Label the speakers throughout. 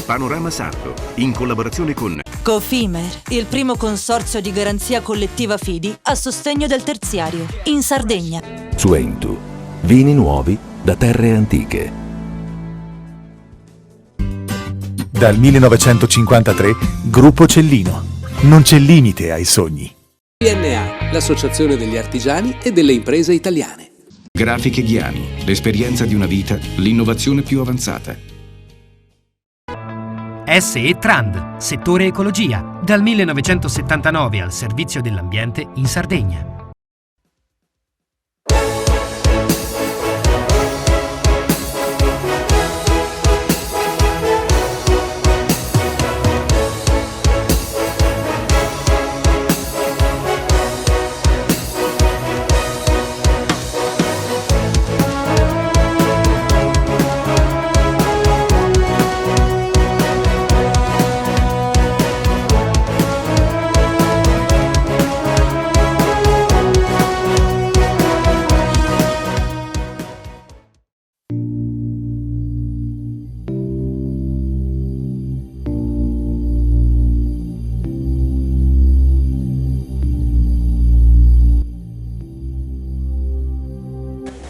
Speaker 1: Panorama Sardo, in collaborazione con
Speaker 2: Cofimer, il primo consorzio di garanzia collettiva fidi a sostegno del terziario, in Sardegna.
Speaker 3: Suentu, vini nuovi da terre antiche.
Speaker 4: Dal 1953, Gruppo Cellino. Non c'è limite ai sogni.
Speaker 5: PNA, l'associazione degli artigiani e delle imprese italiane.
Speaker 1: Grafiche Ghiani, l'esperienza di una vita, l'innovazione più avanzata.
Speaker 6: SE Trand, settore ecologia, dal 1979 al servizio dell'ambiente in Sardegna.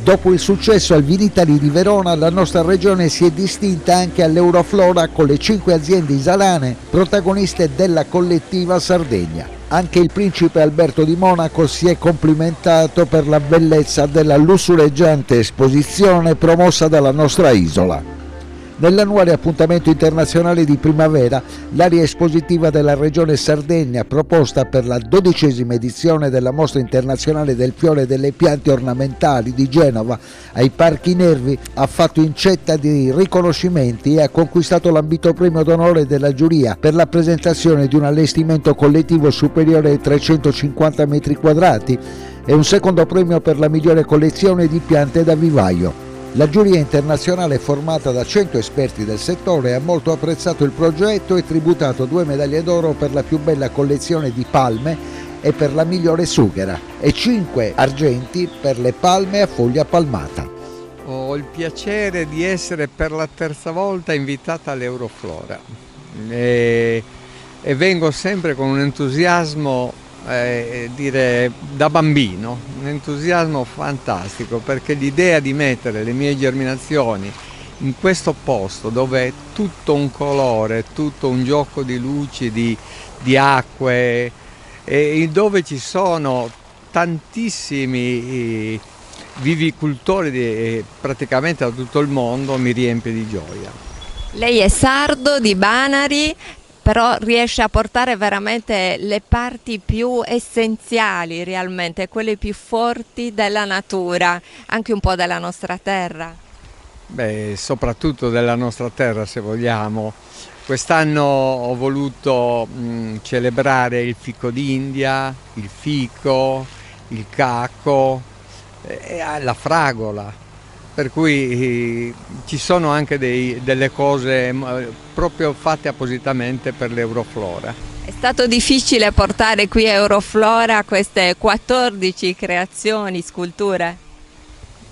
Speaker 7: Dopo il successo al Vinitaly di Verona, la nostra regione si è distinta anche all'Euroflora con le 5 aziende isalane protagoniste della collettiva Sardegna. Anche il principe Alberto di Monaco si è complimentato per la bellezza della lussureggiante esposizione promossa dalla nostra isola. Nell'annuale appuntamento internazionale di primavera, l'area espositiva della regione Sardegna, proposta per la 12ª edizione della Mostra internazionale del fiore e delle piante ornamentali di Genova ai Parchi Nervi, ha fatto incetta di riconoscimenti e ha conquistato l'ambito premio d'onore della giuria per la presentazione di un allestimento collettivo superiore ai 350 metri quadrati e un secondo premio per la migliore collezione di piante da vivaio. La giuria internazionale, formata da 100 esperti del settore, ha molto apprezzato il progetto e tributato 2 medaglie d'oro per la più bella collezione di palme e per la migliore sughera e 5 argenti per le palme a foglia palmata.
Speaker 8: Ho il piacere di essere per la terza volta invitata all'Euroflora e vengo sempre con un entusiasmo dire da bambino, un entusiasmo fantastico, perché l'idea di mettere le mie germinazioni in questo posto dove è tutto un colore, tutto un gioco di luci, di acque, e dove ci sono tantissimi vivicoltori praticamente da tutto il mondo, mi riempie di gioia.
Speaker 9: Lei è sardo di Banari, però riesce a portare veramente le parti più essenziali realmente, quelle più forti della natura, anche un po' della nostra terra.
Speaker 8: Beh, soprattutto della nostra terra, se vogliamo. Quest'anno ho voluto celebrare il fico d'India, il fico, il caco e la fragola. Per cui ci sono anche delle cose proprio fatte appositamente per l'Euroflora.
Speaker 9: È stato difficile portare qui a Euroflora queste 14 creazioni, sculture?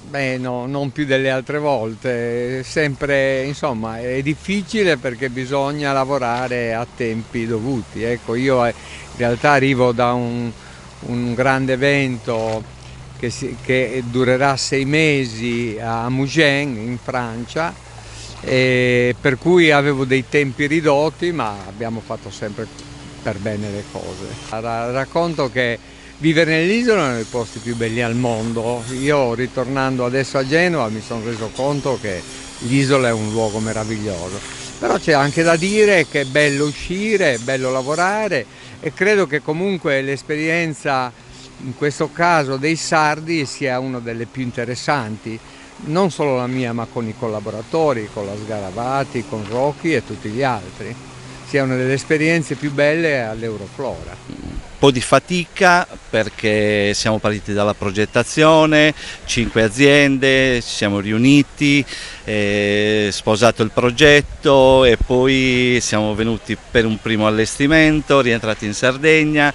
Speaker 8: Beh, no, non più delle altre volte, sempre, insomma, è difficile perché bisogna lavorare a tempi dovuti. Ecco, io in realtà arrivo da un grande evento che durerà 6 mesi a Mougins in Francia, per cui avevo dei tempi ridotti, ma abbiamo fatto sempre per bene le cose. Racconto che vivere nell'isola è uno dei posti più belli al mondo. Io, ritornando adesso a Genova, mi sono reso conto che l'isola è un luogo meraviglioso, però c'è anche da dire che è bello uscire, è bello lavorare, e credo che comunque l'esperienza in questo caso dei sardi sia una delle più interessanti, non solo la mia ma con i collaboratori, con la Sgaravati, con Rocchi e tutti gli altri, sia una delle esperienze più belle all'Euroflora.
Speaker 10: Un po' di fatica perché siamo partiti dalla progettazione, 5 aziende, ci siamo riuniti, sposato il progetto e poi siamo venuti per un primo allestimento, rientrati in Sardegna,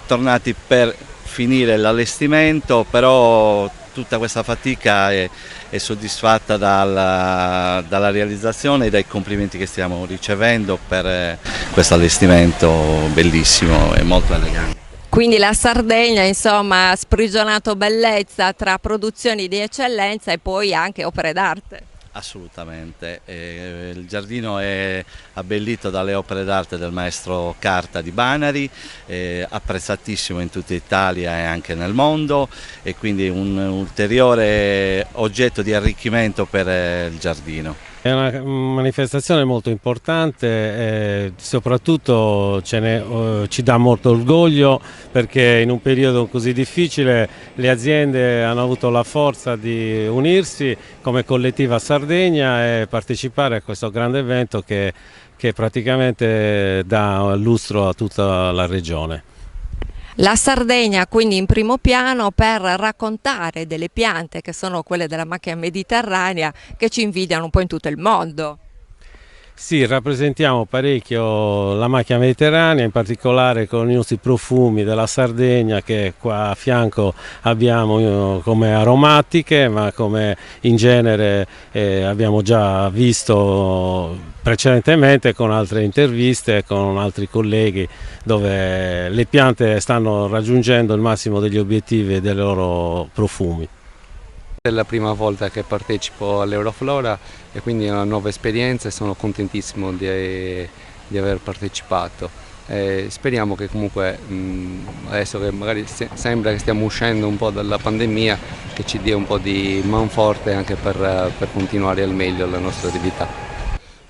Speaker 10: tornati per finire l'allestimento, però tutta questa fatica è soddisfatta dalla realizzazione e dai complimenti che stiamo ricevendo per questo allestimento bellissimo e molto elegante.
Speaker 9: Quindi la Sardegna, insomma, ha sprigionato bellezza tra produzioni di eccellenza e poi anche opere d'arte.
Speaker 10: Assolutamente, il giardino è abbellito dalle opere d'arte del maestro Carta di Banari, apprezzatissimo in tutta Italia e anche nel mondo, e quindi un ulteriore oggetto di arricchimento per il giardino.
Speaker 11: È una manifestazione molto importante, soprattutto ci dà molto orgoglio perché in un periodo così difficile le aziende hanno avuto la forza di unirsi come Collettiva Sardegna e partecipare a questo grande evento che praticamente dà lustro a tutta la regione.
Speaker 9: La Sardegna quindi in primo piano per raccontare delle piante che sono quelle della macchia mediterranea che ci invidiano un po' in tutto il mondo.
Speaker 11: Sì, rappresentiamo parecchio la macchia mediterranea, in particolare con i nostri profumi della Sardegna che qua a fianco abbiamo come aromatiche, ma come in genere abbiamo già visto precedentemente con altre interviste con altri colleghi, dove le piante stanno raggiungendo il massimo degli obiettivi e dei loro profumi.
Speaker 12: È la prima volta che partecipo all'Euroflora e quindi è una nuova esperienza e sono contentissimo di aver partecipato. Speriamo che comunque adesso che magari sembra che stiamo uscendo un po' dalla pandemia, che ci dia un po' di manforte anche per continuare al meglio la nostra attività.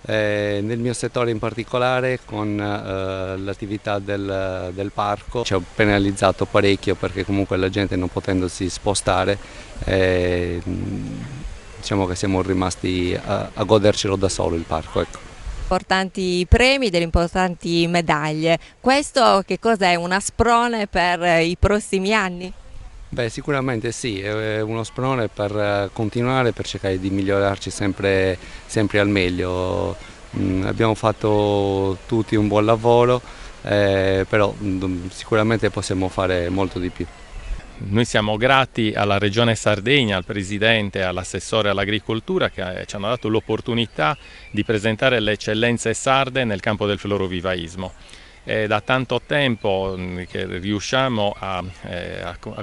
Speaker 12: Nel mio settore in particolare con l'attività del parco ci ho penalizzato parecchio perché comunque la gente non potendosi spostare diciamo che siamo rimasti a godercelo da solo il parco. Ecco.
Speaker 9: Importanti premi, delle importanti medaglie. Questo che cos'è? Un asprone per i prossimi anni?
Speaker 12: Beh, sicuramente sì, è uno sprone per continuare, per cercare di migliorarci sempre al meglio. Abbiamo fatto tutti un buon lavoro, però sicuramente possiamo fare molto di più.
Speaker 13: Noi siamo grati alla Regione Sardegna, al Presidente e all'Assessore all'Agricoltura che ci hanno dato l'opportunità di presentare le eccellenze sarde nel campo del florovivaismo. È da tanto tempo che riusciamo a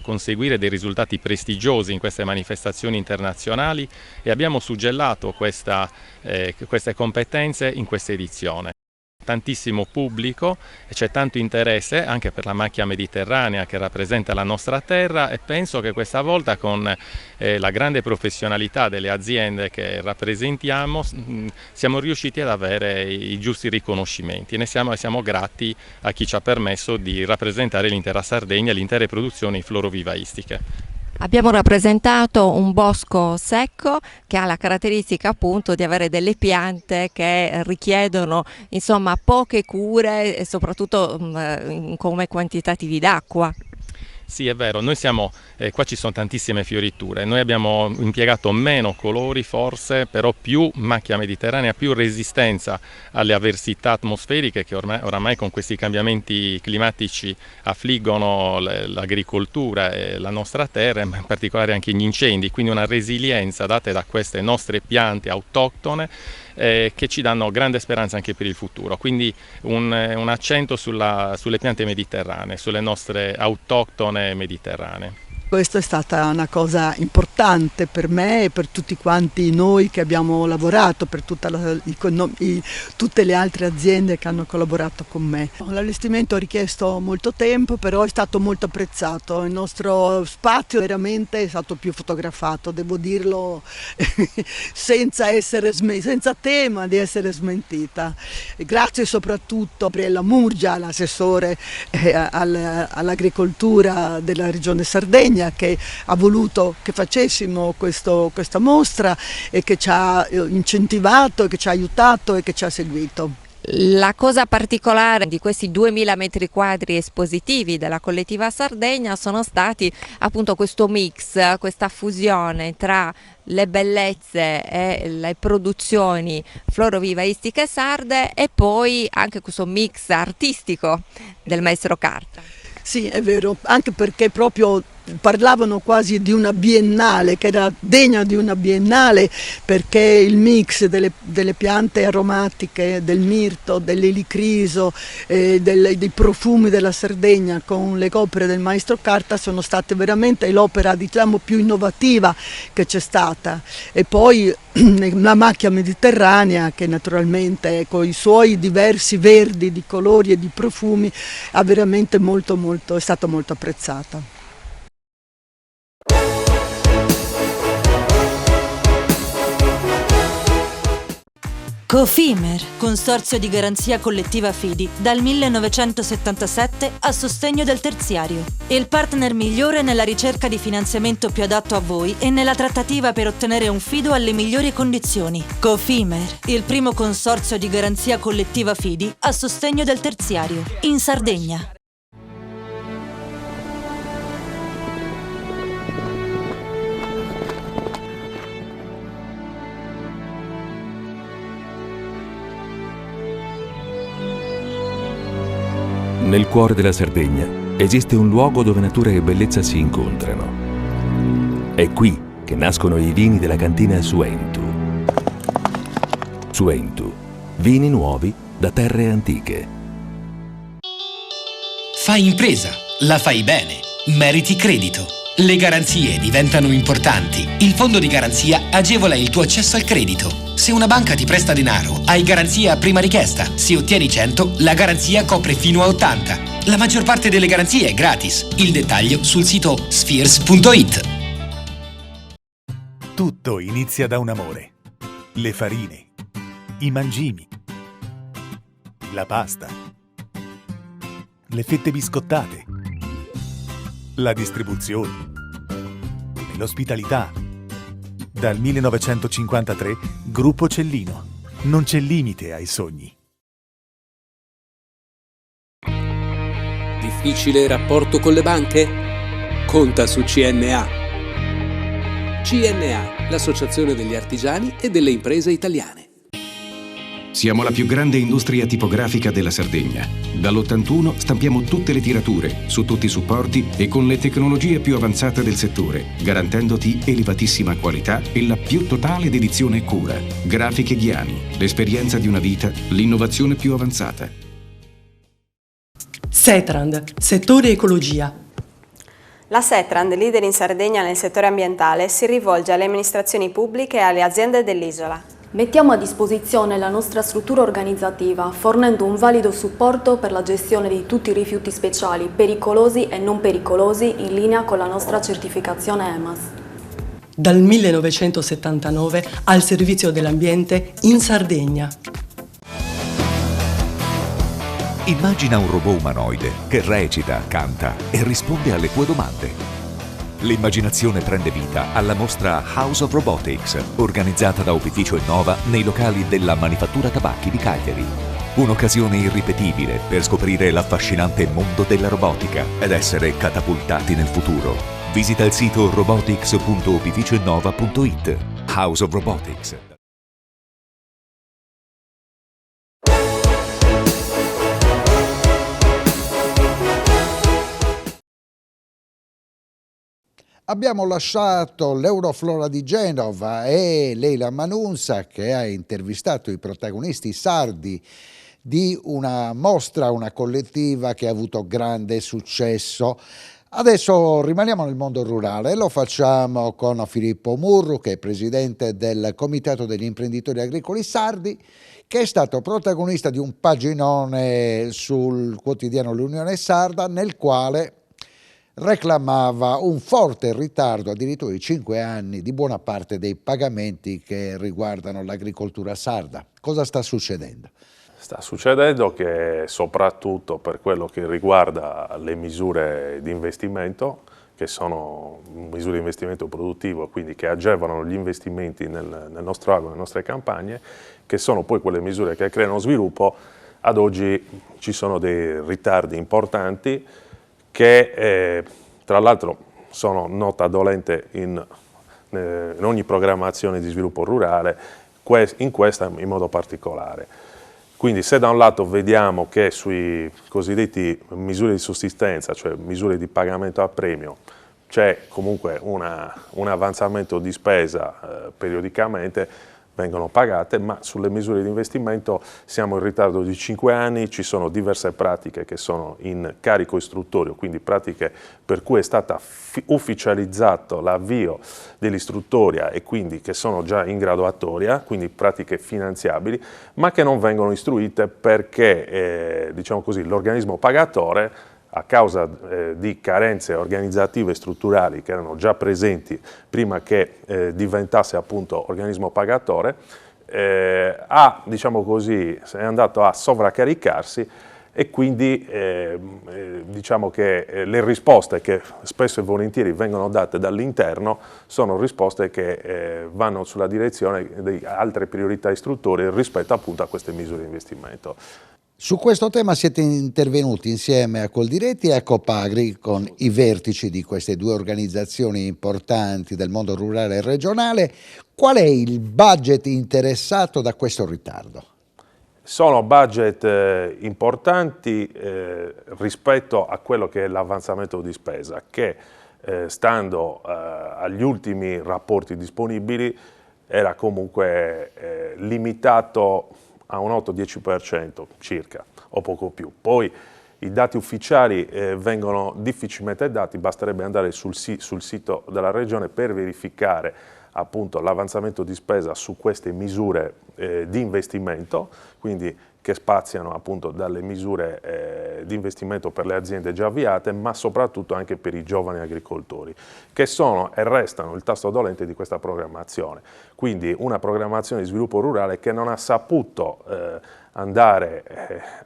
Speaker 13: conseguire dei risultati prestigiosi in queste manifestazioni internazionali e abbiamo suggellato queste competenze in questa edizione. Tantissimo pubblico e c'è tanto interesse anche per la macchia mediterranea che rappresenta la nostra terra, e penso che questa volta con la grande professionalità delle aziende che rappresentiamo siamo riusciti ad avere i giusti riconoscimenti e siamo grati a chi ci ha permesso di rappresentare l'intera Sardegna e le intere produzioni florovivaistiche.
Speaker 9: Abbiamo rappresentato un bosco secco che ha la caratteristica appunto di avere delle piante che richiedono insomma poche cure e soprattutto come quantitativi d'acqua.
Speaker 13: Sì, è vero, noi qua ci sono tantissime fioriture, noi abbiamo impiegato meno colori forse, però più macchia mediterranea, più resistenza alle avversità atmosferiche che oramai con questi cambiamenti climatici affliggono l'agricoltura e la nostra terra, ma in particolare anche gli incendi, quindi una resilienza data da queste nostre piante autoctone che ci danno grande speranza anche per il futuro, quindi un accento sulle piante mediterranee, sulle nostre autoctone mediterranee.
Speaker 14: Questa è stata una cosa importante per me e per tutti quanti noi che abbiamo lavorato, per tutte le altre aziende che hanno collaborato con me. L'allestimento ha richiesto molto tempo, però è stato molto apprezzato. Il nostro spazio veramente è stato più fotografato, devo dirlo senza tema di essere smentita. Grazie soprattutto a Gabriella Murgia, l'assessore all'agricoltura della Regione Sardegna, che ha voluto che facessimo questa mostra e che ci ha incentivato, che ci ha aiutato e che ci ha seguito.
Speaker 9: La cosa particolare di questi 2000 metri quadri espositivi della Collettiva Sardegna sono stati appunto questo mix, questa fusione tra le bellezze e le produzioni florovivaistiche sarde e poi anche questo mix artistico del maestro Carta.
Speaker 14: Sì, è vero, anche perché proprio parlavano quasi di una biennale, che era degna di una biennale, perché il mix delle piante aromatiche, del mirto, dell'elicriso, dei profumi della Sardegna con le opere del maestro Carta sono state veramente l'opera, diciamo, più innovativa che c'è stata. E poi la macchia mediterranea, che naturalmente con i suoi diversi verdi di colori e di profumi ha veramente è stata molto apprezzata.
Speaker 2: Cofimer, consorzio di garanzia collettiva Fidi, dal 1977 a sostegno del terziario. Il partner migliore nella ricerca di finanziamento più adatto a voi e nella trattativa per ottenere un fido alle migliori condizioni. Cofimer, il primo consorzio di garanzia collettiva Fidi a sostegno del terziario, in Sardegna.
Speaker 3: Nel cuore della Sardegna esiste un luogo dove natura e bellezza si incontrano. È qui che nascono i vini della cantina Suentu. Suentu, vini nuovi da terre antiche.
Speaker 15: Fai impresa, la fai bene, meriti credito. Le garanzie diventano importanti. Il fondo di garanzia agevola il tuo accesso al credito. Se una banca ti presta denaro, hai garanzia a prima richiesta. Se ottieni 100, la garanzia copre fino a 80. La maggior parte delle garanzie è gratis. Il dettaglio sul sito spheres.it.
Speaker 4: Tutto inizia da un amore. Le farine, i mangimi, la pasta, le fette biscottate, la distribuzione, l'ospitalità. Dal 1953, Gruppo Cellino. Non c'è limite ai sogni.
Speaker 5: Difficile rapporto con le banche? Conta su CNA. CNA, l'associazione degli artigiani e delle imprese italiane.
Speaker 1: Siamo la più grande industria tipografica della Sardegna. Dall'81 stampiamo tutte le tirature, su tutti i supporti e con le tecnologie più avanzate del settore, garantendoti elevatissima qualità e la più totale dedizione e cura. Grafiche Ghiani, l'esperienza di una vita, l'innovazione più avanzata.
Speaker 16: Setrand, settore ecologia.
Speaker 17: La Setrand, leader in Sardegna nel settore ambientale, si rivolge alle amministrazioni pubbliche e alle aziende dell'isola.
Speaker 18: Mettiamo a disposizione la nostra struttura organizzativa, fornendo un valido supporto per la gestione di tutti i rifiuti speciali, pericolosi e non pericolosi, in linea con la nostra certificazione EMAS.
Speaker 16: Dal 1979 al servizio dell'ambiente in Sardegna.
Speaker 19: Immagina un robot umanoide che recita, canta e risponde alle tue domande. L'immaginazione prende vita alla mostra House of Robotics, organizzata da Opificio Innova nei locali della Manifattura Tabacchi di Cagliari. Un'occasione irripetibile per scoprire l'affascinante mondo della robotica ed essere catapultati nel futuro. Visita il sito robotics.opificioinnova.it. House of Robotics.
Speaker 7: Abbiamo lasciato l'Euroflora di Genova e Leila Manunza, che ha intervistato i protagonisti sardi di una mostra, una collettiva che ha avuto grande successo. Adesso rimaniamo nel mondo rurale e lo facciamo con Filippo Murru, che è presidente del Comitato degli Imprenditori Agricoli Sardi, che è stato protagonista di un paginone sul quotidiano L'Unione Sarda, nel quale reclamava un forte ritardo, addirittura di 5 anni, di buona parte dei pagamenti che riguardano l'agricoltura sarda. Cosa sta succedendo?
Speaker 20: Sta succedendo che soprattutto per quello che riguarda le misure di investimento, che sono misure di investimento produttivo, quindi che agevolano gli investimenti nel nostro agro, nelle nostre campagne, che sono poi quelle misure che creano sviluppo, ad oggi ci sono dei ritardi importanti che tra l'altro sono nota dolente in ogni programmazione di sviluppo rurale, in questa in modo particolare. Quindi se da un lato vediamo che sui cosiddetti misure di sussistenza, cioè misure di pagamento a premio, c'è comunque un avanzamento di spesa periodicamente, vengono pagate, ma sulle misure di investimento siamo in ritardo di 5 anni, ci sono diverse pratiche che sono in carico istruttorio, quindi pratiche per cui è stata ufficializzato l'avvio dell'istruttoria e quindi che sono già in graduatoria, quindi pratiche finanziabili, ma che non vengono istruite perché diciamo così, l'organismo pagatore, a causa di carenze organizzative e strutturali che erano già presenti prima che diventasse appunto organismo pagatore, diciamo così, è andato a sovraccaricarsi e quindi diciamo che le risposte che spesso e volentieri vengono date dall'interno sono risposte che vanno sulla direzione di altre priorità istruttorie rispetto appunto a queste misure di investimento.
Speaker 7: Su questo tema siete intervenuti insieme a Coldiretti e a Copagri con i vertici di queste due organizzazioni importanti del mondo rurale e regionale. Qual è il budget interessato da questo ritardo?
Speaker 20: Sono budget importanti rispetto a quello che è l'avanzamento di spesa, che stando agli ultimi rapporti disponibili era comunque limitato a un 8-10% circa, o poco più. Poi i dati ufficiali vengono difficilmente dati, basterebbe andare sul sito della Regione per verificare appunto l'avanzamento di spesa su queste misure di investimento, quindi che spaziano appunto dalle misure di investimento per le aziende già avviate, ma soprattutto anche per i giovani agricoltori, che sono e restano il tasto dolente di questa programmazione. Quindi una programmazione di sviluppo rurale che non ha saputo andare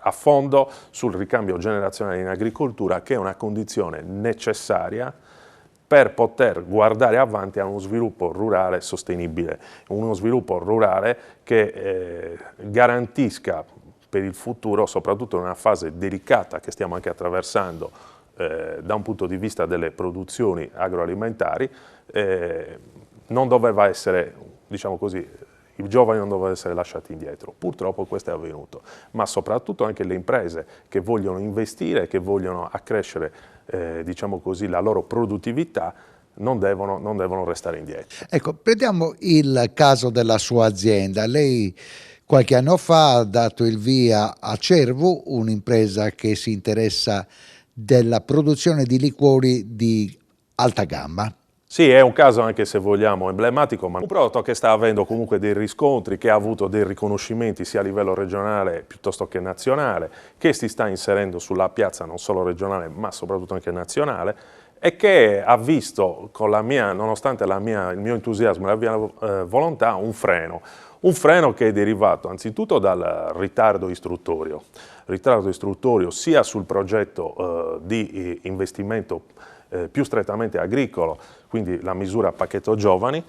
Speaker 20: a fondo sul ricambio generazionale in agricoltura, che è una condizione necessaria per poter guardare avanti a uno sviluppo rurale sostenibile, uno sviluppo rurale che garantisca per il futuro, soprattutto in una fase delicata che stiamo anche attraversando da un punto di vista delle produzioni agroalimentari, non doveva essere, diciamo così, i giovani non dovevano essere lasciati indietro. Purtroppo questo è avvenuto, ma soprattutto anche le imprese che vogliono investire, che vogliono accrescere diciamo così, la loro produttività, non devono restare indietro.
Speaker 7: Ecco, prendiamo il caso della sua azienda. Lei qualche anno fa ha dato il via a Cervu, un'impresa che si interessa della produzione di liquori di alta gamma.
Speaker 20: Sì, è un caso anche se vogliamo emblematico, ma un prodotto che sta avendo comunque dei riscontri, che ha avuto dei riconoscimenti sia a livello regionale piuttosto che nazionale, che si sta inserendo sulla piazza non solo regionale ma soprattutto anche nazionale, e che ha visto, con nonostante il mio entusiasmo e la mia volontà, un freno che è derivato anzitutto dal ritardo istruttorio sia sul progetto di investimento più strettamente agricolo, quindi la misura pacchetto giovani,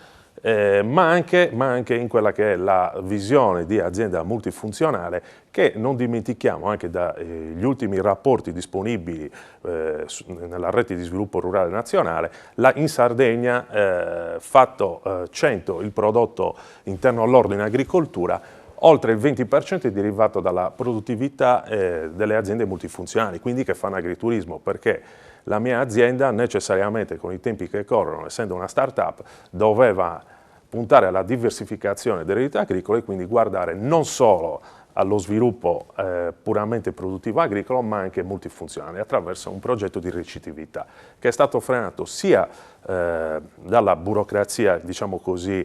Speaker 20: ma anche in quella che è la visione di azienda multifunzionale, che non dimentichiamo anche dagli ultimi rapporti disponibili nella rete di sviluppo rurale nazionale, in Sardegna fatto 100 il prodotto interno lordo in agricoltura, oltre il 20% è derivato dalla produttività delle aziende multifunzionali, quindi che fanno agriturismo, perché la mia azienda necessariamente con i tempi che corrono, essendo una start-up, doveva puntare alla diversificazione delle realtà agricole e quindi guardare non solo allo sviluppo puramente produttivo agricolo, ma anche multifunzionale, attraverso un progetto di recettività che è stato frenato sia dalla burocrazia, diciamo così,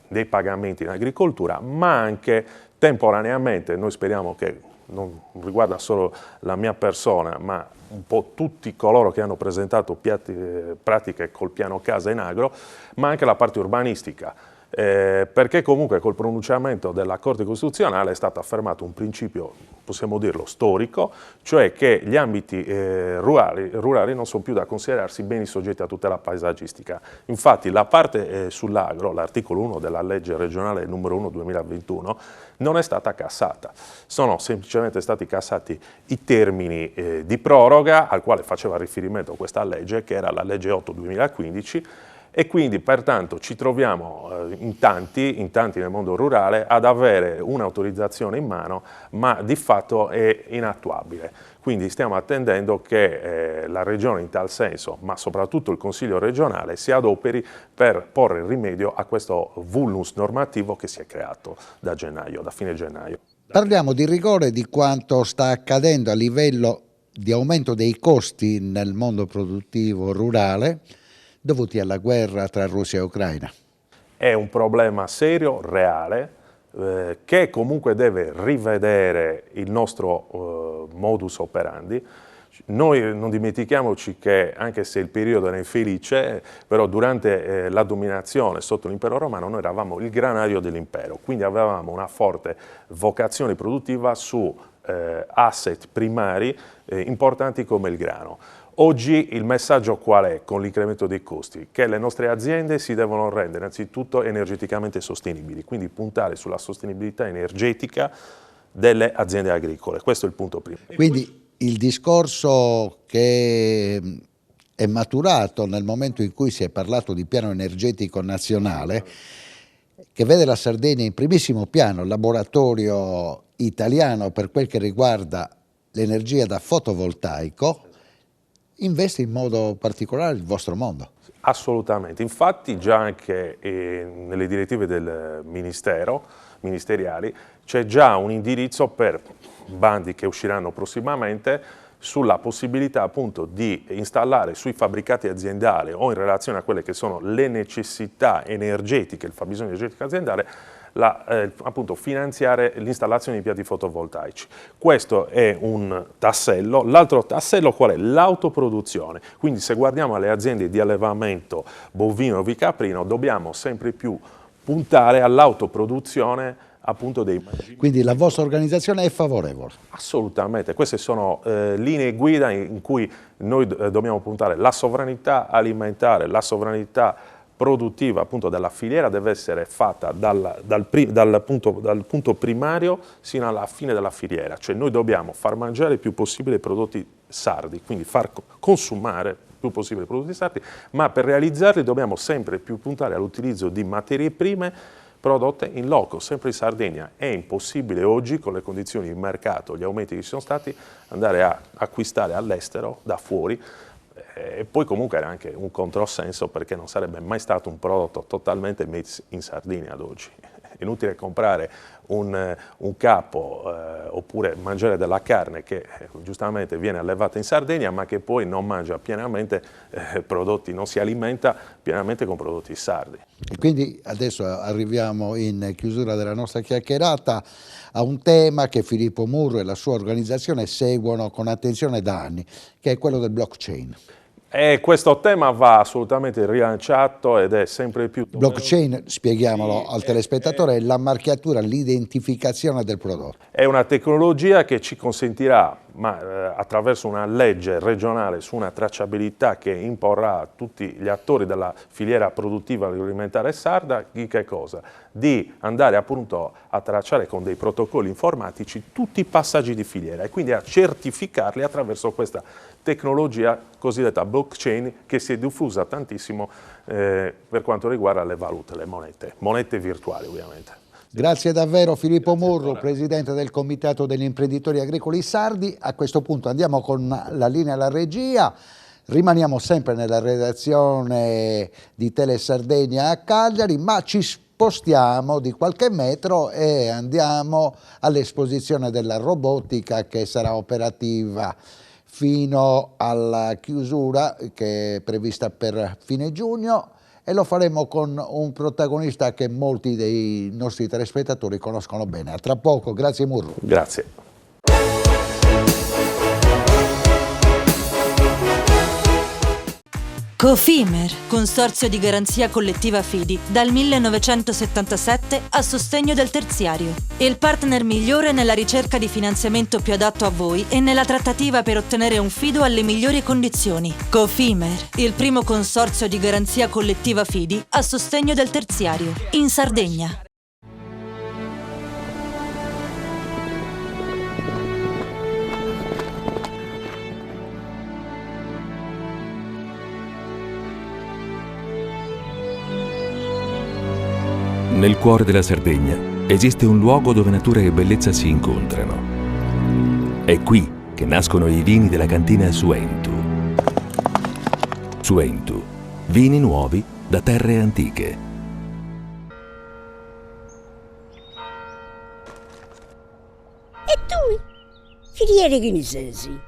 Speaker 20: dei pagamenti in agricoltura, ma anche temporaneamente, noi speriamo che non riguarda solo la mia persona, ma un po' tutti coloro che hanno presentato pratiche col piano casa in agro, ma anche la parte urbanistica. Perché comunque col pronunciamento della Corte Costituzionale è stato affermato un principio, possiamo dirlo, storico, cioè che gli ambiti rurali non sono più da considerarsi beni soggetti a tutela paesaggistica. Infatti la parte sull'agro, l'articolo 1 della legge regionale numero 1 2021, non è stata cassata. Sono semplicemente stati cassati i termini di proroga al quale faceva riferimento questa legge, che era la legge 8 2015, E quindi pertanto ci troviamo in tanti nel mondo rurale ad avere un'autorizzazione in mano, ma di fatto è inattuabile. Quindi stiamo attendendo che la Regione in tal senso, ma soprattutto il Consiglio regionale, si adoperi per porre rimedio a questo vulnus normativo che si è creato da fine gennaio.
Speaker 7: Parliamo di rigore, di quanto sta accadendo a livello di aumento dei costi nel mondo produttivo rurale dovuti alla guerra tra Russia e Ucraina.
Speaker 20: È un problema serio, reale, che comunque deve rivedere il nostro modus operandi. Noi non dimentichiamoci che, anche se il periodo era infelice, però durante la dominazione sotto l'impero romano noi eravamo il granaio dell'impero, quindi avevamo una forte vocazione produttiva su asset primari importanti come il grano. Oggi il messaggio qual è con l'incremento dei costi? Che le nostre aziende si devono rendere innanzitutto energeticamente sostenibili, quindi puntare sulla sostenibilità energetica delle aziende agricole. Questo è il punto primo.
Speaker 7: Quindi il discorso che è maturato nel momento in cui si è parlato di piano energetico nazionale, che vede la Sardegna in primissimo piano, laboratorio italiano per quel che riguarda l'energia da fotovoltaico, investe in modo particolare il vostro mondo.
Speaker 20: Assolutamente, infatti già anche nelle direttive del ministeriali c'è già un indirizzo per bandi che usciranno prossimamente sulla possibilità appunto di installare sui fabbricati aziendali o in relazione a quelle che sono le necessità energetiche, il fabbisogno energetico aziendale, appunto finanziare l'installazione di impianti fotovoltaici. Questo è un tassello. L'altro tassello qual è? L'autoproduzione. Quindi se guardiamo alle aziende di allevamento bovino o vicaprino dobbiamo sempre più puntare all'autoproduzione appunto dei mangimi.
Speaker 7: Quindi la vostra organizzazione è favorevole?
Speaker 20: Assolutamente, queste sono linee guida in cui noi dobbiamo puntare. La sovranità alimentare, la sovranità produttiva appunto della filiera deve essere fatta dal punto primario sino alla fine della filiera, cioè noi dobbiamo far mangiare il più possibile i prodotti sardi, quindi far consumare il più possibile i prodotti sardi, ma per realizzarli dobbiamo sempre più puntare all'utilizzo di materie prime prodotte in loco, sempre in Sardegna. È impossibile oggi, con le condizioni di mercato, gli aumenti che ci sono stati, andare a acquistare all'estero, da fuori, e poi comunque era anche un controsenso perché non sarebbe mai stato un prodotto totalmente made in Sardegna ad oggi. È inutile comprare un capo oppure mangiare della carne che giustamente viene allevata in Sardegna ma che poi non mangia pienamente prodotti, non si alimenta pienamente con prodotti sardi.
Speaker 7: E quindi adesso arriviamo in chiusura della nostra chiacchierata a un tema che Filippo Murro e la sua organizzazione seguono con attenzione da anni, che è quello del blockchain.
Speaker 20: E questo tema va assolutamente rilanciato ed è sempre più...
Speaker 7: Blockchain, spieghiamolo al telespettatore, è la marchiatura, l'identificazione del prodotto.
Speaker 20: È una tecnologia che ci consentirà, attraverso una legge regionale su una tracciabilità che imporrà a tutti gli attori della filiera produttiva agroalimentare sarda, di che cosa? Di andare appunto a tracciare con dei protocolli informatici tutti i passaggi di filiera e quindi a certificarli attraverso questa tecnologia cosiddetta blockchain che si è diffusa tantissimo per quanto riguarda le valute, le monete virtuali ovviamente.
Speaker 7: Grazie davvero Filippo Murro, presidente del Comitato degli Imprenditori Agricoli Sardi. A questo punto andiamo con la linea alla regia, rimaniamo sempre nella redazione di Tele Sardegna a Cagliari, ma ci spostiamo di qualche metro e andiamo all'esposizione della robotica che sarà operativa fino alla chiusura che è prevista per fine giugno, e lo faremo con un protagonista che molti dei nostri telespettatori conoscono bene. A tra poco, grazie Murro.
Speaker 20: Grazie.
Speaker 2: Cofimer, consorzio di garanzia collettiva Fidi, dal 1977 a sostegno del terziario. Il partner migliore nella ricerca di finanziamento più adatto a voi e nella trattativa per ottenere un fido alle migliori condizioni. Cofimer, il primo consorzio di garanzia collettiva Fidi a sostegno del terziario, in Sardegna.
Speaker 3: Nel cuore della Sardegna esiste un luogo dove natura e bellezza si incontrano. È qui che nascono i vini della cantina Suentu. Suentu, vini nuovi da terre antiche.
Speaker 21: E tu? Filiere ghinisesi.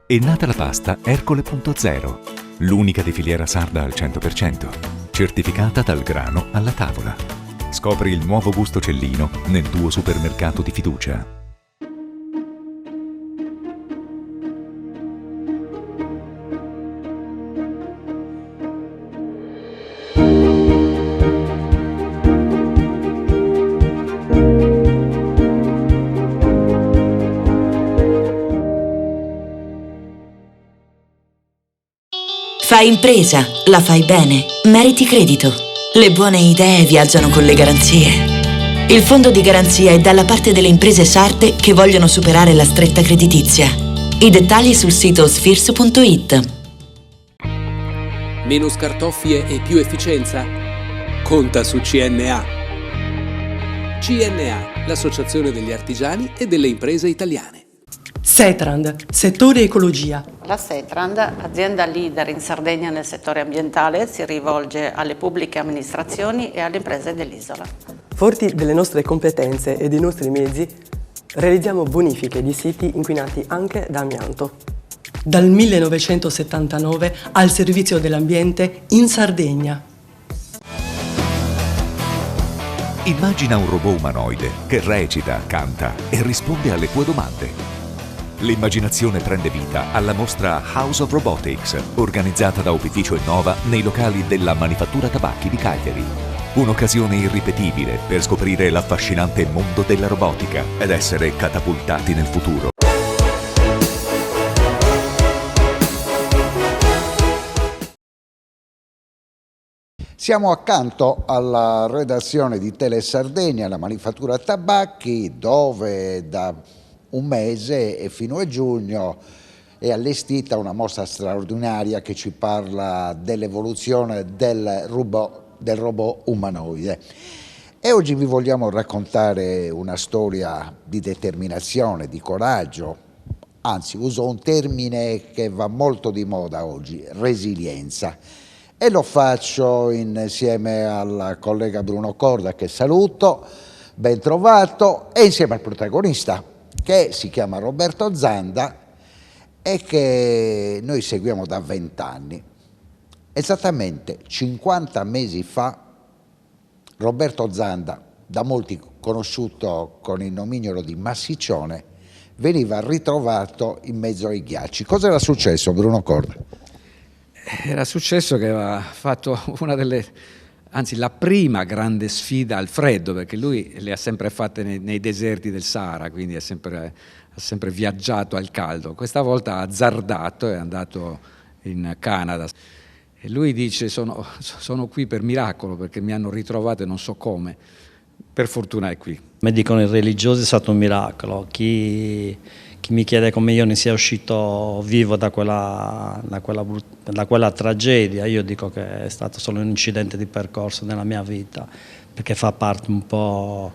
Speaker 19: È nata la pasta Ercole.0, l'unica di filiera sarda al 100%, certificata dal grano alla tavola. Scopri il nuovo gusto Cellino nel tuo supermercato di fiducia.
Speaker 22: Fai impresa, la fai bene, meriti credito. Le buone idee viaggiano con le garanzie. Il fondo di garanzia è dalla parte delle imprese sarde che vogliono superare la stretta creditizia. I dettagli sul sito sfirso.it.
Speaker 5: Meno scartoffie e più efficienza? Conta su CNA. CNA, l'associazione degli artigiani e delle imprese italiane.
Speaker 16: Setrand, settore ecologia.
Speaker 23: La Setrand, azienda leader in Sardegna nel settore ambientale, si rivolge alle pubbliche amministrazioni e alle imprese dell'isola.
Speaker 16: Forti delle nostre competenze e dei nostri mezzi, realizziamo bonifiche di siti inquinati anche da amianto. Dal 1979 al servizio dell'ambiente in Sardegna.
Speaker 19: Immagina un robot umanoide che recita, canta e risponde alle tue domande. L'immaginazione prende vita alla mostra House of Robotics, organizzata da Opificio Innova nei locali della Manifattura Tabacchi di Cagliari. Un'occasione irripetibile per scoprire l'affascinante mondo della robotica ed essere catapultati nel futuro.
Speaker 7: Siamo accanto alla redazione di Tele Sardegna, la Manifattura Tabacchi, dove da un mese e fino a giugno è allestita una mostra straordinaria che ci parla dell'evoluzione del robot umanoide. E oggi vi vogliamo raccontare una storia di determinazione, di coraggio, anzi uso un termine che va molto di moda oggi, resilienza. E lo faccio insieme al collega Bruno Corda, che saluto, ben trovato, e insieme al protagonista, che si chiama Roberto Zanda e che noi seguiamo da 20 anni. Esattamente 50 mesi fa Roberto Zanda, da molti conosciuto con il nomignolo di Massiccione, veniva ritrovato in mezzo ai ghiacci. Cosa era successo, Bruno Corda?
Speaker 24: Era successo che aveva fatto la prima grande sfida al freddo, perché lui le ha sempre fatte nei deserti del Sahara, quindi ha sempre viaggiato al caldo. Questa volta ha azzardato e è andato in Canada. E lui dice: sono qui per miracolo, perché mi hanno ritrovato e non so come. Per fortuna è qui.
Speaker 25: Come dicono i religiosi, è stato un miracolo. Chi mi chiede come io ne sia uscito vivo da quella tragedia, io dico che è stato solo un incidente di percorso nella mia vita, perché fa parte un po'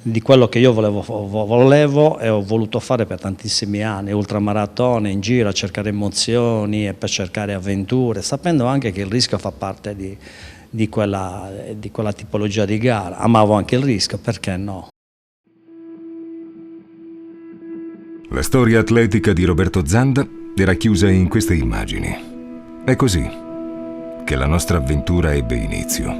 Speaker 25: di quello che io volevo e ho voluto fare per tantissimi anni, ultramaratone, in giro a cercare emozioni e per cercare avventure, sapendo anche che il rischio fa parte di quella tipologia di gara. Amavo anche il rischio, perché no?
Speaker 1: La storia atletica di Roberto Zanda era chiusa in queste immagini. È così che la nostra avventura ebbe inizio.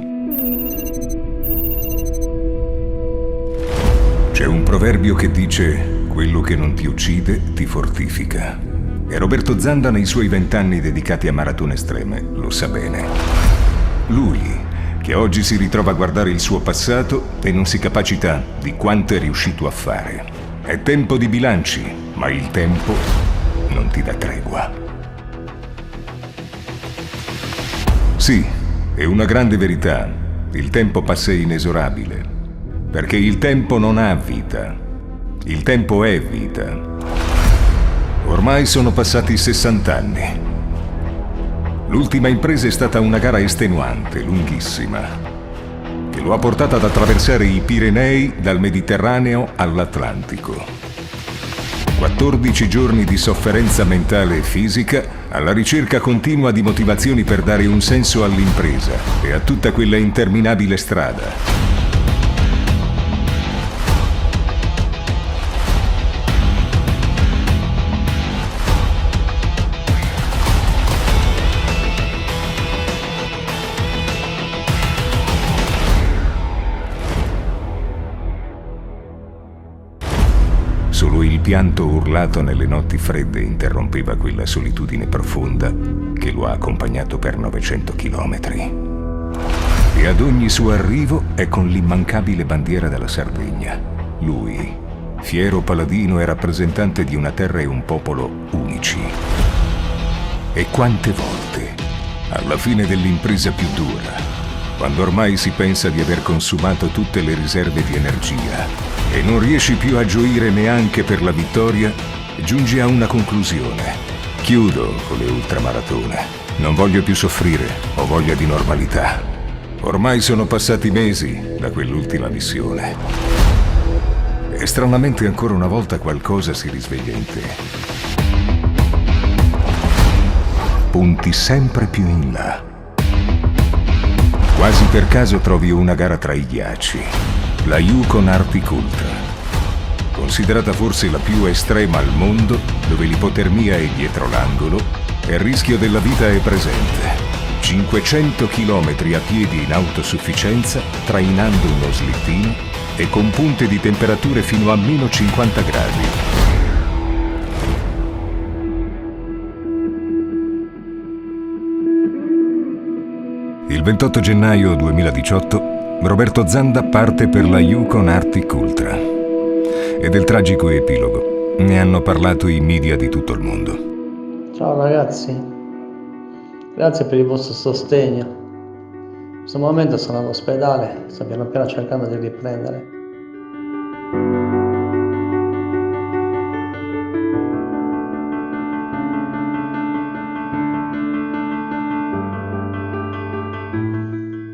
Speaker 1: C'è un proverbio che dice: quello che non ti uccide ti fortifica. E Roberto Zanda, nei suoi 20 anni dedicati a maratone estreme, lo sa bene. Lui, che oggi si ritrova a guardare il suo passato e non si capacita di quanto è riuscito a fare. È tempo di bilanci, ma il tempo non ti dà tregua. Sì, è una grande verità. Il tempo passa inesorabile, perché il tempo non ha vita. Il tempo è vita. Ormai sono passati 60 anni. L'ultima impresa è stata una gara estenuante, lunghissima,
Speaker 6: che lo ha portato ad attraversare i Pirenei dal Mediterraneo all'Atlantico. 14 giorni di sofferenza mentale e fisica alla ricerca continua di motivazioni per dare un senso all'impresa e a tutta quella interminabile strada. Solo il pianto urlato nelle notti fredde interrompeva quella solitudine profonda che lo ha accompagnato per 900 chilometri. E ad ogni suo arrivo è con l'immancabile bandiera della Sardegna. Lui, fiero paladino e rappresentante di una terra e un popolo unici. E quante volte, alla fine dell'impresa più dura, quando ormai si pensa di aver consumato tutte le riserve di energia e non riesci più a gioire neanche per la vittoria, giungi a una conclusione. Chiudo con le ultramaratone. Non voglio più soffrire, ho voglia di normalità. Ormai sono passati mesi da quell'ultima missione. E stranamente ancora una volta qualcosa si risveglia in te. Punti sempre più in là. Quasi per caso trovi una gara tra i ghiacci. La Yukon Arctic Ultra, considerata forse la più estrema al mondo, dove l'ipotermia è dietro l'angolo e il rischio della vita è presente. 500 chilometri a piedi in autosufficienza, trainando uno slittino e con punte di temperature fino a meno 50 gradi. Il 28 gennaio 2018 Roberto Zanda parte per la Yukon Arctic Ultra e del tragico epilogo ne hanno parlato i media di tutto il mondo.
Speaker 8: Ciao ragazzi, grazie per il vostro sostegno. In questo momento sono all'ospedale, sto piano piano cercando di riprendere.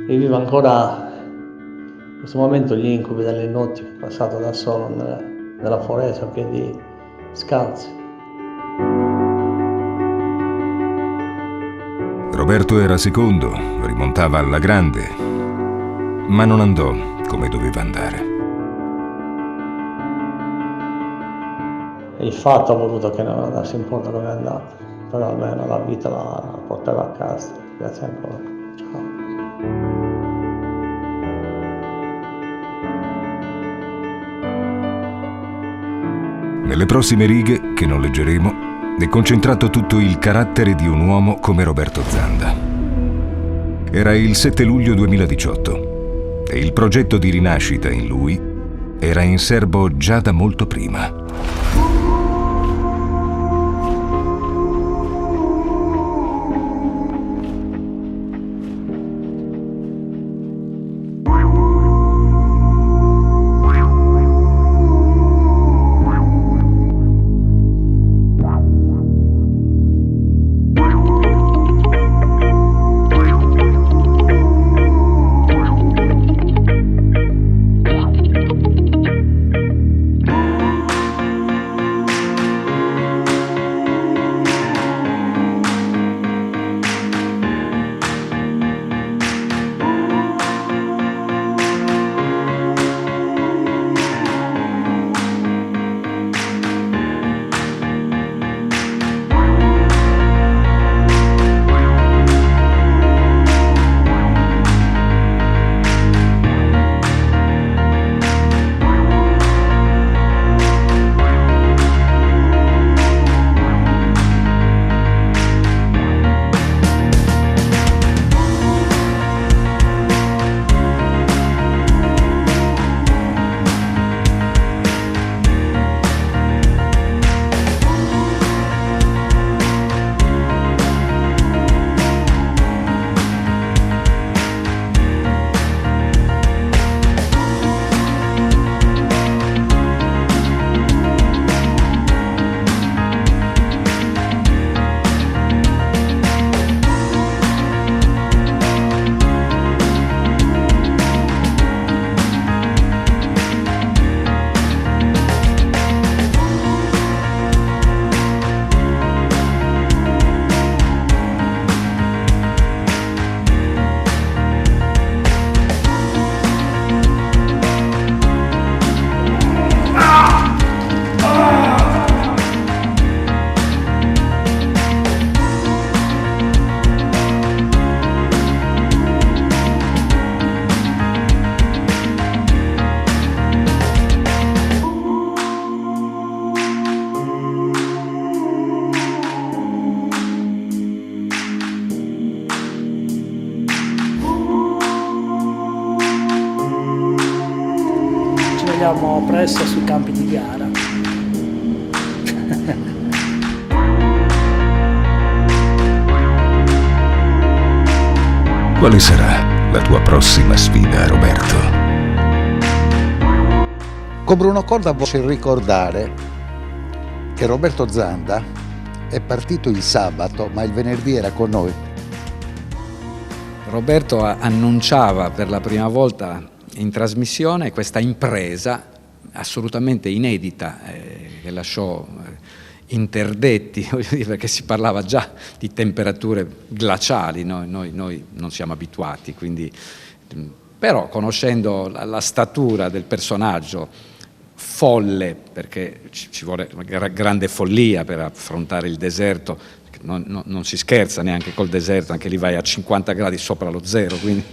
Speaker 8: Rivivo ancora in questo momento gli incubi delle notti che ho passato da solo nella foresta a piedi scalzi.
Speaker 6: Roberto era secondo, rimontava alla grande, ma non andò come doveva andare.
Speaker 8: Il fatto ha voluto che non andasse in porto come è andato, però almeno la vita la porterò a casa. Grazie ancora. Ciao.
Speaker 6: Nelle prossime righe, che non leggeremo, è concentrato tutto il carattere di un uomo come Roberto Zanda. Era il 7 luglio 2018 e il progetto di rinascita in lui era in serbo già da molto prima.
Speaker 8: presto sui campi di gara.
Speaker 6: Quale sarà la tua prossima sfida, Roberto?
Speaker 7: Con Bruno Corda voglio ricordare che Roberto Zanda è partito il sabato, ma il venerdì era con noi.
Speaker 24: Roberto annunciava per la prima volta in trasmissione questa impresa assolutamente inedita che lasciò interdetti, voglio dire, perché si parlava già di temperature glaciali, noi non siamo abituati, quindi, però conoscendo la statura del personaggio, folle, perché ci vuole una grande follia per affrontare il deserto, non si scherza neanche col deserto, anche lì vai a 50 gradi sopra lo zero, quindi.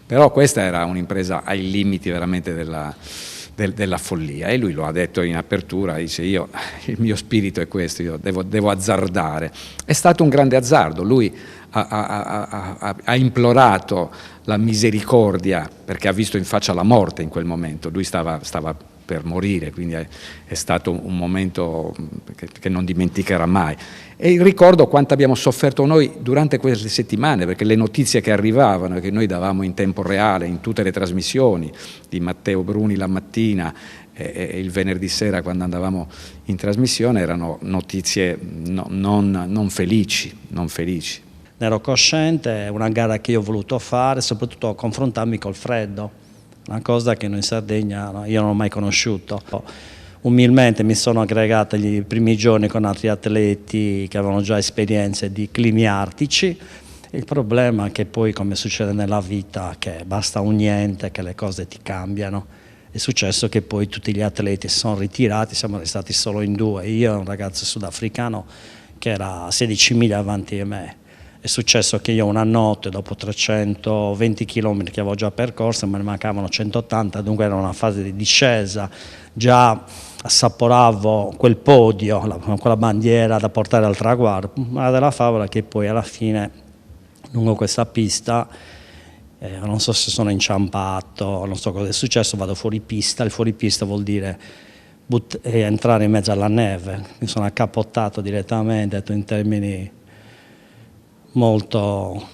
Speaker 24: Però questa era un'impresa ai limiti veramente della follia, e lui lo ha detto in apertura, dice: il mio spirito è questo, io devo azzardare. È stato un grande azzardo, lui ha implorato la misericordia perché ha visto in faccia la morte in quel momento, lui stava per morire, quindi è stato un momento che non dimenticherà mai. E ricordo quanto abbiamo sofferto noi durante queste settimane, perché le notizie che arrivavano, che noi davamo in tempo reale in tutte le trasmissioni di Matteo Bruni la mattina e il venerdì sera quando andavamo in trasmissione, erano notizie non felici.
Speaker 25: Ne ero cosciente, è una gara che io ho voluto fare, soprattutto confrontarmi col freddo, una cosa che noi in Sardegna io non ho mai conosciuto. Umilmente mi sono aggregato gli primi giorni con altri atleti che avevano già esperienze di climi artici. Il problema è che poi, come succede nella vita, che basta un niente che le cose ti cambiano. È successo che poi tutti gli atleti si sono ritirati, siamo restati solo in due. Io e un ragazzo sudafricano che era 16 miglia avanti di me. È successo che io una notte, dopo 320 km che avevo già percorso, me ne mancavano 180, dunque era una fase di discesa, già assaporavo quel podio, quella bandiera da portare al traguardo, ma della favola che poi alla fine, lungo questa pista, non so se sono inciampato, non so cosa è successo, vado fuori pista, il fuori pista vuol dire entrare in mezzo alla neve, mi sono accappottato direttamente, detto in termini molto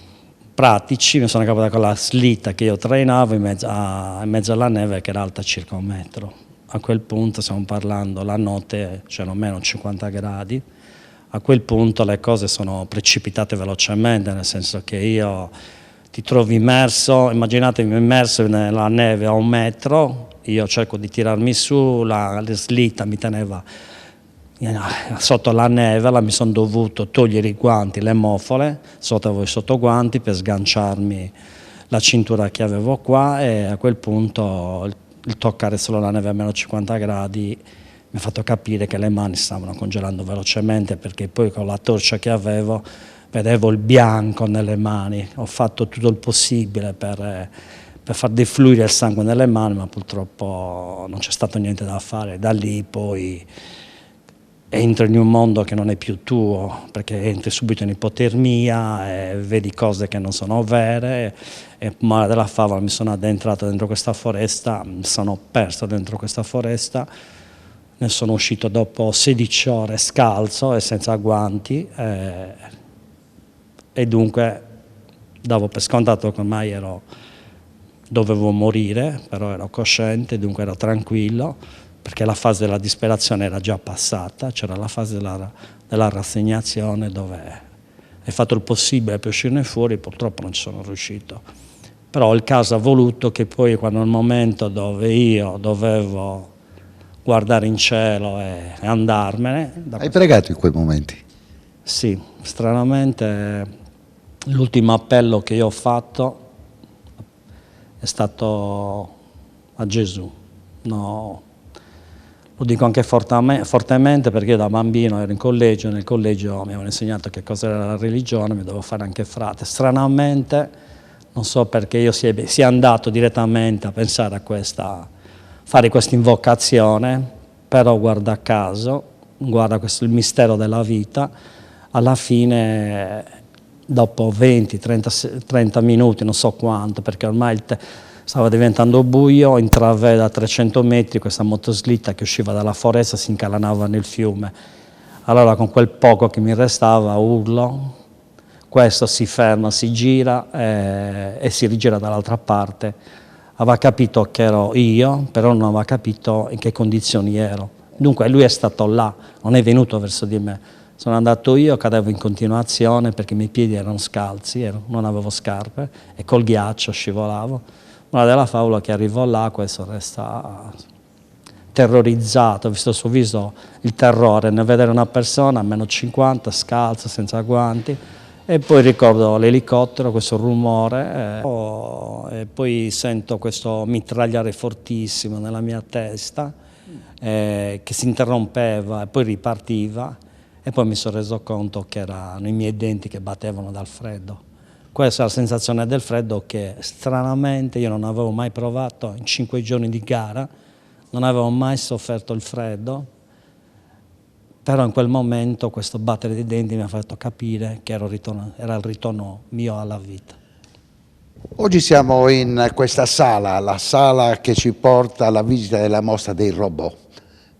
Speaker 25: pratici, mi sono accappottato con la slitta che io trainavo in mezzo alla neve che era alta circa 1 metro. A quel punto stiamo parlando, la notte c'erano meno 50 gradi, a quel punto le cose sono precipitate velocemente, nel senso che io ti trovi immerso, immaginatevi immerso nella neve a 1 metro, io cerco di tirarmi su, la slitta mi teneva sotto la neve, mi sono dovuto togliere i guanti, le mofole, avevo i sottoguanti per sganciarmi la cintura che avevo qua, e a quel punto il toccare solo la neve a meno 50 gradi mi ha fatto capire che le mani stavano congelando velocemente, perché poi con la torcia che avevo vedevo il bianco nelle mani. Ho fatto tutto il possibile per far defluire il sangue nelle mani, ma purtroppo non c'è stato niente da fare. Da lì poi entri in un mondo che non è più tuo, perché entri subito in ipotermia e vedi cose che non sono vere, e male della favola mi sono addentrato dentro questa foresta, mi sono perso dentro questa foresta, ne sono uscito dopo 16 ore scalzo e senza guanti, e dunque davo per scontato che ormai dovevo morire, però ero cosciente, dunque ero tranquillo, perché la fase della disperazione era già passata, c'era la fase della rassegnazione dove hai fatto il possibile per uscirne fuori, purtroppo non ci sono riuscito. Però il caso ha voluto che poi, quando nel momento dove io dovevo guardare in cielo e andarmene...
Speaker 7: Hai pregato in quei momenti?
Speaker 25: Sì, stranamente l'ultimo appello che io ho fatto è stato a Gesù. No, lo dico anche fortemente perché io da bambino ero in collegio, nel collegio mi avevano insegnato che cosa era la religione, mi dovevo fare anche frate. Stranamente, non so perché io sia andato direttamente a pensare a fare questa invocazione, però guarda caso, guarda questo il mistero della vita, alla fine dopo 20-30 minuti, non so quanto, perché ormai Stava diventando buio, intravedo a 300 metri questa motoslitta che usciva dalla foresta, si incalanava nel fiume. Allora con quel poco che mi restava urlo, questo si ferma, si gira e si rigira dall'altra parte. Aveva capito che ero io, però non aveva capito in che condizioni ero. Dunque lui è stato là, non è venuto verso di me. Sono andato io, cadevo in continuazione perché i miei piedi erano scalzi, non avevo scarpe e col ghiaccio scivolavo. Una della favola che arrivò là, questo resta terrorizzato, ho visto il suo viso il terrore nel vedere una persona a meno 50, scalza, senza guanti, e poi ricordo l'elicottero, questo rumore, e poi sento questo mitragliare fortissimo nella mia testa, che si interrompeva e poi ripartiva, e poi mi sono reso conto che erano i miei denti che battevano dal freddo. Questa è la sensazione del freddo che stranamente io non avevo mai provato in 5 giorni di gara, non avevo mai sofferto il freddo, però in quel momento questo battere dei denti mi ha fatto capire che era il ritorno mio alla vita.
Speaker 7: Oggi siamo in questa sala, la sala che ci porta alla visita della mostra dei robot,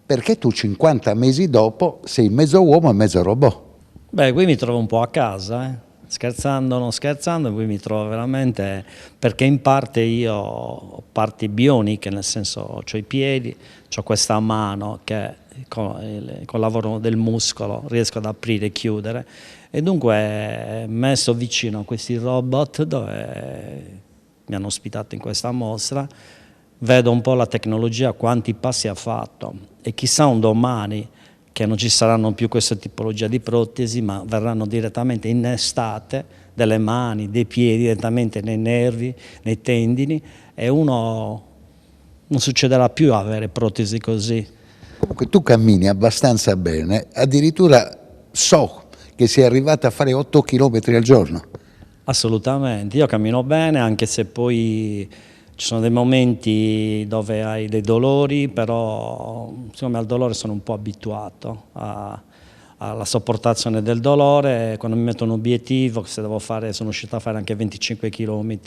Speaker 7: perché tu 50 mesi dopo sei mezzo uomo e mezzo robot.
Speaker 25: Beh, qui mi trovo un po' a casa, Scherzando, non scherzando, qui mi trovo veramente, perché in parte io ho parti bioniche, nel senso ho i piedi, ho questa mano che con il lavoro del muscolo riesco ad aprire e chiudere, e dunque messo vicino a questi robot dove mi hanno ospitato in questa mostra, vedo un po' la tecnologia, quanti passi ha fatto, e chissà un domani che non ci saranno più questa tipologia di protesi, ma verranno direttamente innestate delle mani, dei piedi, direttamente nei nervi, nei tendini, e uno non succederà più a avere protesi così.
Speaker 7: Comunque tu cammini abbastanza bene, addirittura so che sei arrivato a fare 8 km al giorno.
Speaker 25: Assolutamente, io cammino bene, anche se poi ci sono dei momenti dove hai dei dolori, però secondo me al dolore sono un po' abituato alla sopportazione del dolore. Quando mi metto un obiettivo, se devo fare, sono riuscito a fare anche 25 km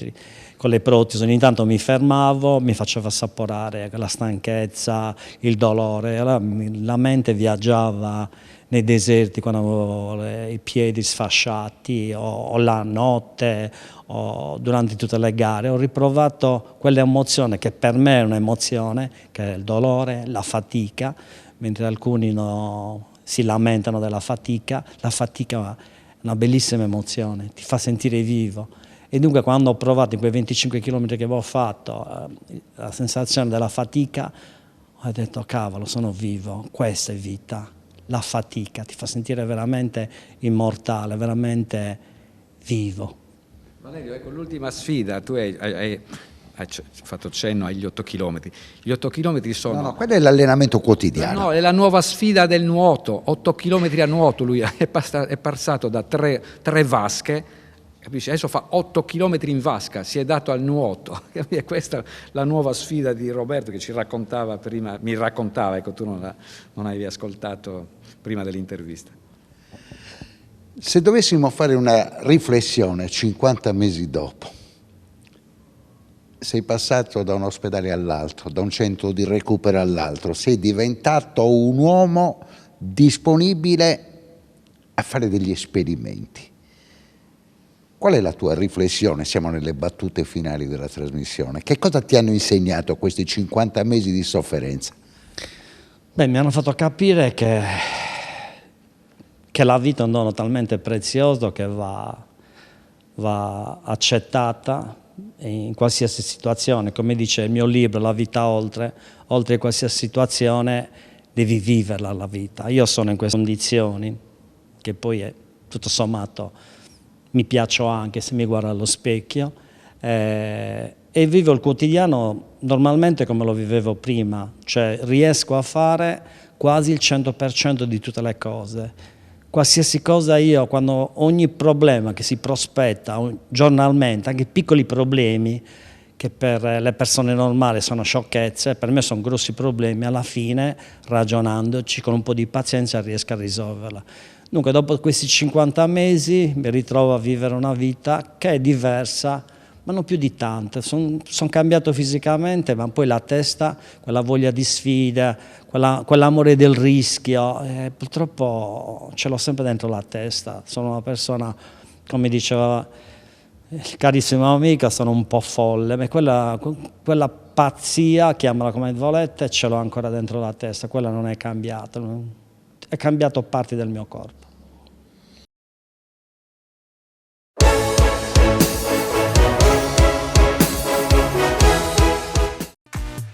Speaker 25: con le protesi, ogni tanto mi fermavo, mi faceva assaporare la stanchezza, il dolore, allora la mente viaggiava nei deserti quando avevo i piedi sfasciati, o la notte, o durante tutte le gare. Ho riprovato quell'emozione che per me è un'emozione, che è il dolore, la fatica, mentre alcuni si lamentano della fatica. La fatica è una bellissima emozione, ti fa sentire vivo. E dunque quando ho provato in quei 25 km che avevo fatto la sensazione della fatica, ho detto cavolo, sono vivo, questa è vita. La fatica ti fa sentire veramente immortale, veramente vivo.
Speaker 24: Valerio, ecco l'ultima sfida, tu hai fatto cenno agli 8 km. Gli 8 km sono...
Speaker 7: No, quello è l'allenamento quotidiano.
Speaker 24: No, è la nuova sfida del nuoto, 8 km a nuoto, lui è passato da tre vasche, capisci? Adesso fa 8 km in vasca, si è dato al nuoto. E questa è la nuova sfida di Roberto che ci raccontava prima, mi raccontava, ecco tu non hai ascoltato prima dell'intervista.
Speaker 7: Se dovessimo fare una riflessione 50 mesi dopo, sei passato da un ospedale all'altro, da un centro di recupero all'altro, sei diventato un uomo disponibile a fare degli esperimenti. Qual è la tua riflessione? Siamo nelle battute finali della trasmissione. Che cosa ti hanno insegnato questi 50 mesi di sofferenza?
Speaker 25: Beh, mi hanno fatto capire che la vita è un dono talmente prezioso che va accettata in qualsiasi situazione. Come dice il mio libro, La vita oltre qualsiasi situazione devi viverla la vita. Io sono in queste condizioni, che poi tutto sommato mi piaccio anche se mi guardo allo specchio, e vivo il quotidiano normalmente come lo vivevo prima, cioè riesco a fare quasi il 100% di tutte le cose. Qualsiasi cosa io, quando ogni problema che si prospetta giornalmente, anche piccoli problemi che per le persone normali sono sciocchezze, per me sono grossi problemi, alla fine ragionandoci con un po' di pazienza riesco a risolverla. Dunque dopo questi 50 mesi mi ritrovo a vivere una vita che è diversa, ma non più di tante. Sono cambiato fisicamente, ma poi la testa, quella voglia di sfida, quell'amore del rischio, purtroppo ce l'ho sempre dentro la testa. Sono una persona, come diceva il carissimo amico, sono un po' folle, ma quella pazzia, chiamala come volete, ce l'ho ancora dentro la testa, quella non è cambiata, è cambiato parti del mio corpo.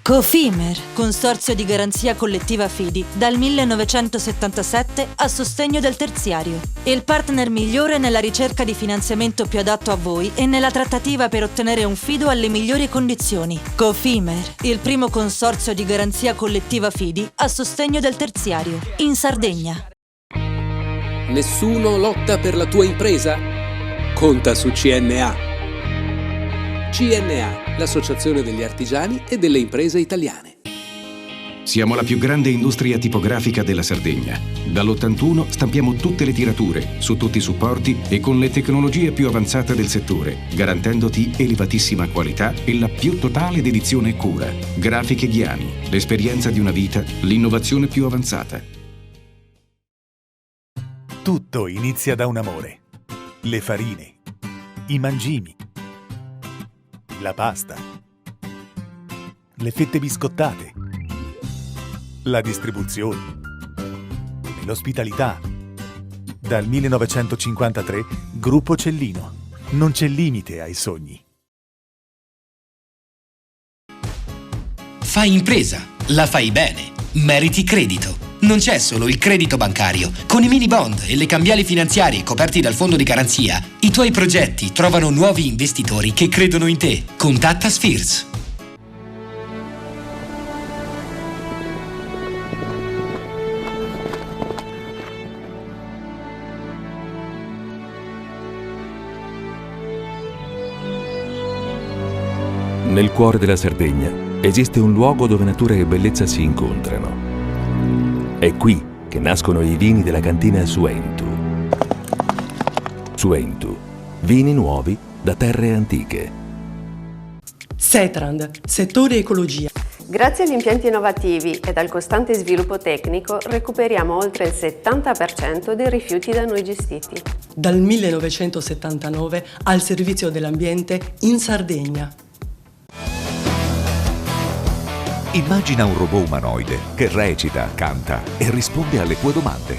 Speaker 2: Cofimer, consorzio di garanzia collettiva Fidi, dal 1977 a sostegno del terziario. Il partner migliore nella ricerca di finanziamento più adatto a voi e nella trattativa per ottenere un fido alle migliori condizioni. Cofimer, il primo consorzio di garanzia collettiva Fidi a sostegno del terziario, in Sardegna.
Speaker 5: Nessuno lotta per la tua impresa? Conta su CNA. CNA, l'associazione degli artigiani e delle imprese italiane.
Speaker 1: Siamo la più grande industria tipografica della Sardegna. Dall'81 stampiamo tutte le tirature, su tutti i supporti e con le tecnologie più avanzate del settore, garantendoti elevatissima qualità e la più totale dedizione e cura. Grafiche Ghiani, l'esperienza di una vita, l'innovazione più avanzata.
Speaker 4: Tutto inizia da un amore. Le farine, i mangimi, la pasta, le fette biscottate, la distribuzione e l'ospitalità. Dal 1953, Gruppo Cellino. Non c'è limite ai sogni.
Speaker 15: Fai impresa, la fai bene, meriti credito. Non c'è solo il credito bancario. Con i mini bond e le cambiali finanziarie coperti dal fondo di garanzia, i tuoi progetti trovano nuovi investitori che credono in te. Contatta Spheres.
Speaker 3: Nel cuore della Sardegna esiste un luogo dove natura e bellezza si incontrano. È qui che nascono i vini della cantina Suentu. Suentu, vini nuovi da terre antiche.
Speaker 16: Setrand, settore ecologia.
Speaker 17: Grazie agli impianti innovativi e al costante sviluppo tecnico recuperiamo oltre il 70% dei rifiuti da noi gestiti.
Speaker 16: Dal 1979 al servizio dell'ambiente in Sardegna.
Speaker 19: Immagina un robot umanoide che recita, canta e risponde alle tue domande.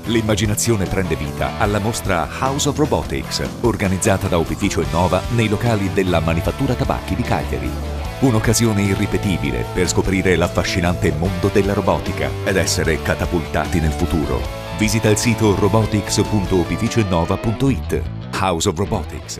Speaker 19: L'immaginazione prende vita alla mostra House of Robotics, organizzata da Opificio Innova nei locali della Manifattura Tabacchi di Cagliari. Un'occasione irripetibile per scoprire l'affascinante mondo della robotica ed essere catapultati nel futuro. Visita il sito robotics.opificioinnova.it. House of Robotics.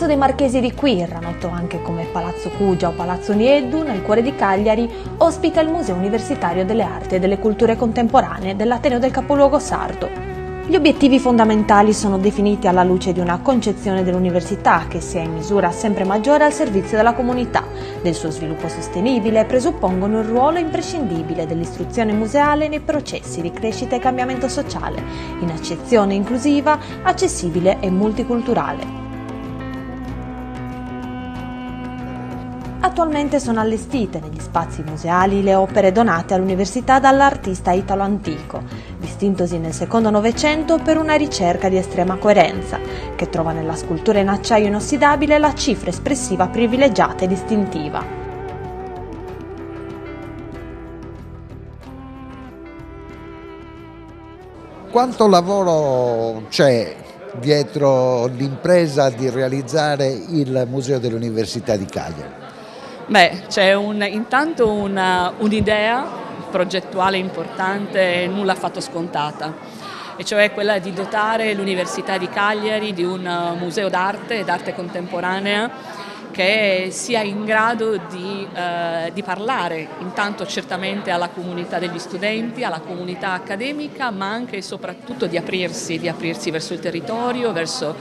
Speaker 9: dei Marchesi di Quirra, noto anche come Palazzo Cugia o Palazzo Nieddu, nel cuore di Cagliari, ospita il Museo Universitario delle Arti e delle Culture Contemporanee dell'Ateneo del capoluogo sardo. Gli obiettivi fondamentali sono definiti alla luce di una concezione dell'università che sia in misura sempre maggiore al servizio della comunità, del suo sviluppo sostenibile e presuppongono il ruolo imprescindibile dell'istruzione museale nei processi di crescita e cambiamento sociale, in accezione inclusiva, accessibile e multiculturale. Attualmente sono allestite negli spazi museali le opere donate all'università dall'artista Italo Antico, distintosi nel secondo Novecento per una ricerca di estrema coerenza, che trova nella scultura in acciaio inossidabile la cifra espressiva privilegiata e distintiva.
Speaker 7: Quanto lavoro c'è dietro l'impresa di realizzare il Museo dell'Università di Cagliari?
Speaker 10: Beh, c'è intanto un'idea progettuale importante, nulla affatto scontata, e cioè quella di dotare l'Università di Cagliari di un museo d'arte ed arte contemporanea che sia in grado di parlare intanto certamente alla comunità degli studenti, alla comunità accademica, ma anche e soprattutto di aprirsi verso il territorio, verso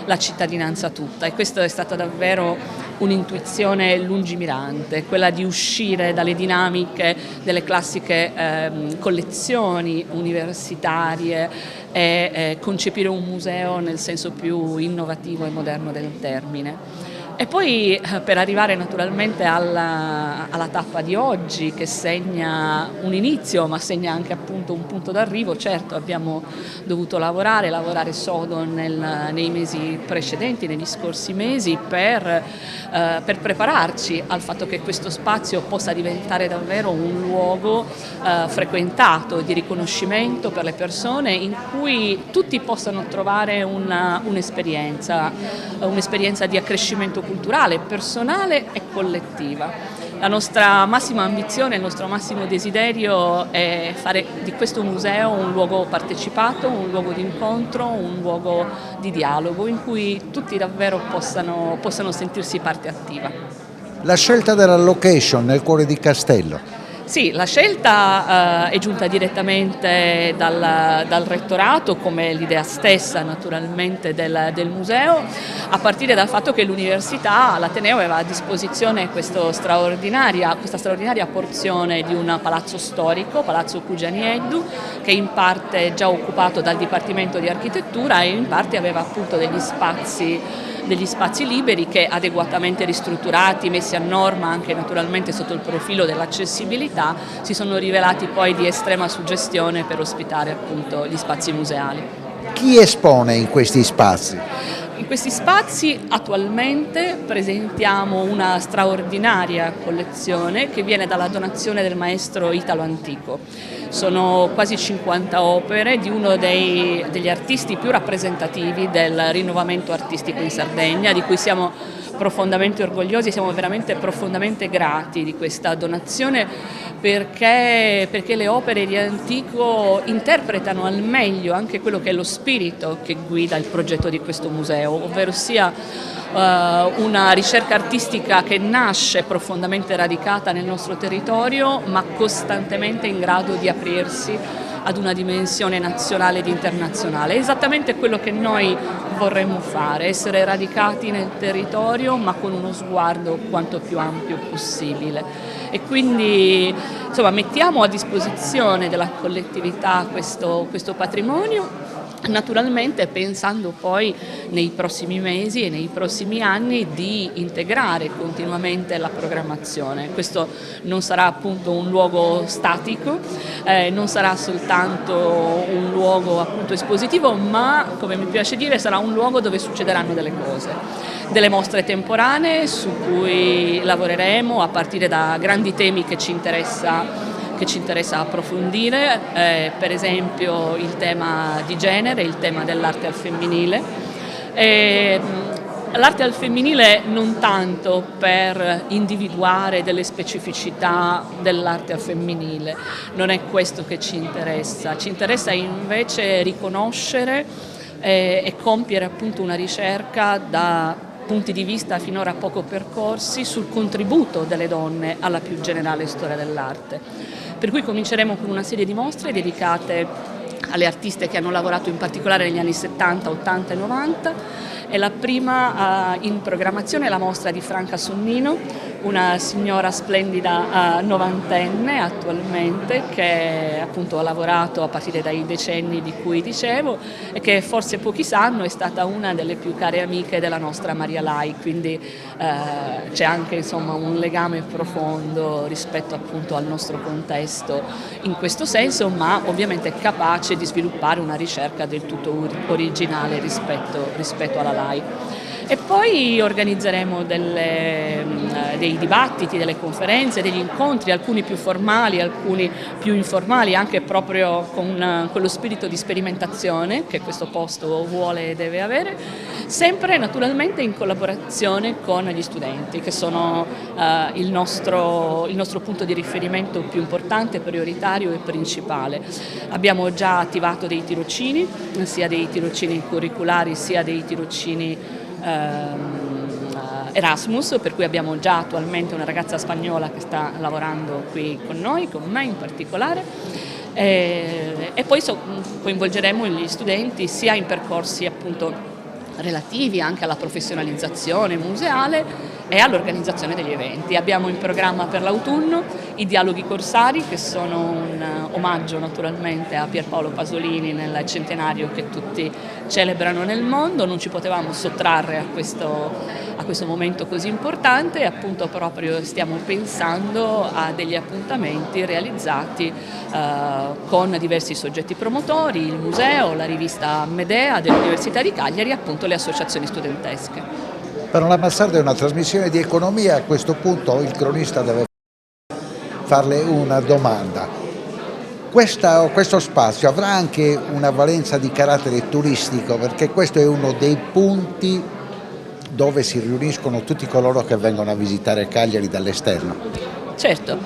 Speaker 10: la cittadinanza tutta. E questa è stata davvero un'intuizione lungimirante, quella di uscire dalle dinamiche delle classiche collezioni universitarie e concepire un museo nel senso più innovativo e moderno del termine. E poi per arrivare naturalmente alla tappa di oggi, che segna un inizio ma segna anche appunto un punto d'arrivo. Certo, abbiamo dovuto lavorare sodo nei mesi precedenti, negli scorsi mesi, per prepararci al fatto che questo spazio possa diventare davvero un luogo frequentato, di riconoscimento per le persone, in cui tutti possano trovare un'esperienza di accrescimento culturale, personale e collettiva. La nostra massima ambizione, il nostro massimo desiderio è fare di questo museo un luogo partecipato, un luogo di incontro, un luogo di dialogo in cui tutti davvero possano sentirsi parte attiva.
Speaker 7: La scelta della location nel cuore di Castello.
Speaker 10: Sì, la scelta è giunta direttamente dal rettorato, come l'idea stessa naturalmente del museo, a partire dal fatto che l'università, l'Ateneo, aveva a disposizione questa straordinaria porzione di un palazzo storico, Palazzo Cugia Nieddu, che in parte è già occupato dal Dipartimento di Architettura e in parte aveva appunto degli spazi liberi che, adeguatamente ristrutturati, messi a norma anche naturalmente sotto il profilo dell'accessibilità, si sono rivelati poi di estrema suggestione per ospitare appunto gli spazi museali.
Speaker 7: Chi espone in questi spazi?
Speaker 10: In questi spazi attualmente presentiamo una straordinaria collezione che viene dalla donazione del maestro Italo Antico. Sono quasi 50 opere di uno degli artisti più rappresentativi del rinnovamento artistico in Sardegna, di cui siamo profondamente orgogliosi, siamo veramente profondamente grati di questa donazione, perché le opere di Antico interpretano al meglio anche quello che è lo spirito che guida il progetto di questo museo, ovvero sia una ricerca artistica che nasce profondamente radicata nel nostro territorio, ma costantemente in grado di aprirsi ad una dimensione nazionale ed internazionale. È esattamente quello che noi vorremmo fare, essere radicati nel territorio ma con uno sguardo quanto più ampio possibile. E quindi insomma, mettiamo a disposizione della collettività questo patrimonio, naturalmente pensando poi nei prossimi mesi e nei prossimi anni di integrare continuamente la programmazione. Questo non sarà appunto un luogo statico, non sarà soltanto un luogo appunto espositivo, ma, come mi piace dire, sarà un luogo dove succederanno delle cose, delle mostre temporanee su cui lavoreremo a partire da grandi temi che ci interessa approfondire, per esempio il tema di genere, il tema dell'arte al femminile. L'arte al femminile non tanto per individuare delle specificità dell'arte al femminile, non è questo che ci interessa invece riconoscere e compiere appunto una ricerca da punti di vista finora poco percorsi sul contributo delle donne alla più generale storia dell'arte. Per cui cominceremo con una serie di mostre dedicate alle artiste che hanno lavorato in particolare negli anni 70, 80 e 90. E la prima in programmazione è la mostra di Franca Sonnino, una signora splendida novantenne attualmente, che appunto ha lavorato a partire dai decenni di cui dicevo e che forse pochi sanno è stata una delle più care amiche della nostra Maria Lai, quindi c'è anche insomma un legame profondo rispetto appunto al nostro contesto in questo senso, ma ovviamente capace di sviluppare una ricerca del tutto originale rispetto alla Lai. E poi organizzeremo dei dibattiti, delle conferenze, degli incontri, alcuni più formali, alcuni più informali, anche proprio con quello spirito di sperimentazione che questo posto vuole e deve avere, sempre naturalmente in collaborazione con gli studenti, che sono il nostro punto di riferimento più importante, prioritario e principale. Abbiamo già attivato dei tirocini, sia dei tirocini curriculari sia dei tirocini Erasmus, per cui abbiamo già attualmente una ragazza spagnola che sta lavorando qui con noi, con me in particolare, e poi coinvolgeremo gli studenti sia in percorsi appunto relativi anche alla professionalizzazione museale e all'organizzazione degli eventi. Abbiamo in programma per l'autunno i dialoghi corsari, che sono un omaggio naturalmente a Pierpaolo Pasolini nel centenario che tutti celebrano nel mondo. Non ci potevamo sottrarre a questo momento così importante e appunto proprio stiamo pensando a degli appuntamenti realizzati con diversi soggetti promotori, il museo, la rivista Medea dell'Università di Cagliari e appunto le associazioni studentesche.
Speaker 7: Per non ammassare una trasmissione di economia, a questo punto il cronista deve farle una domanda. Questo spazio avrà anche una valenza di carattere turistico, perché questo è uno dei punti dove si riuniscono tutti coloro che vengono a visitare Cagliari dall'esterno.
Speaker 10: Certo,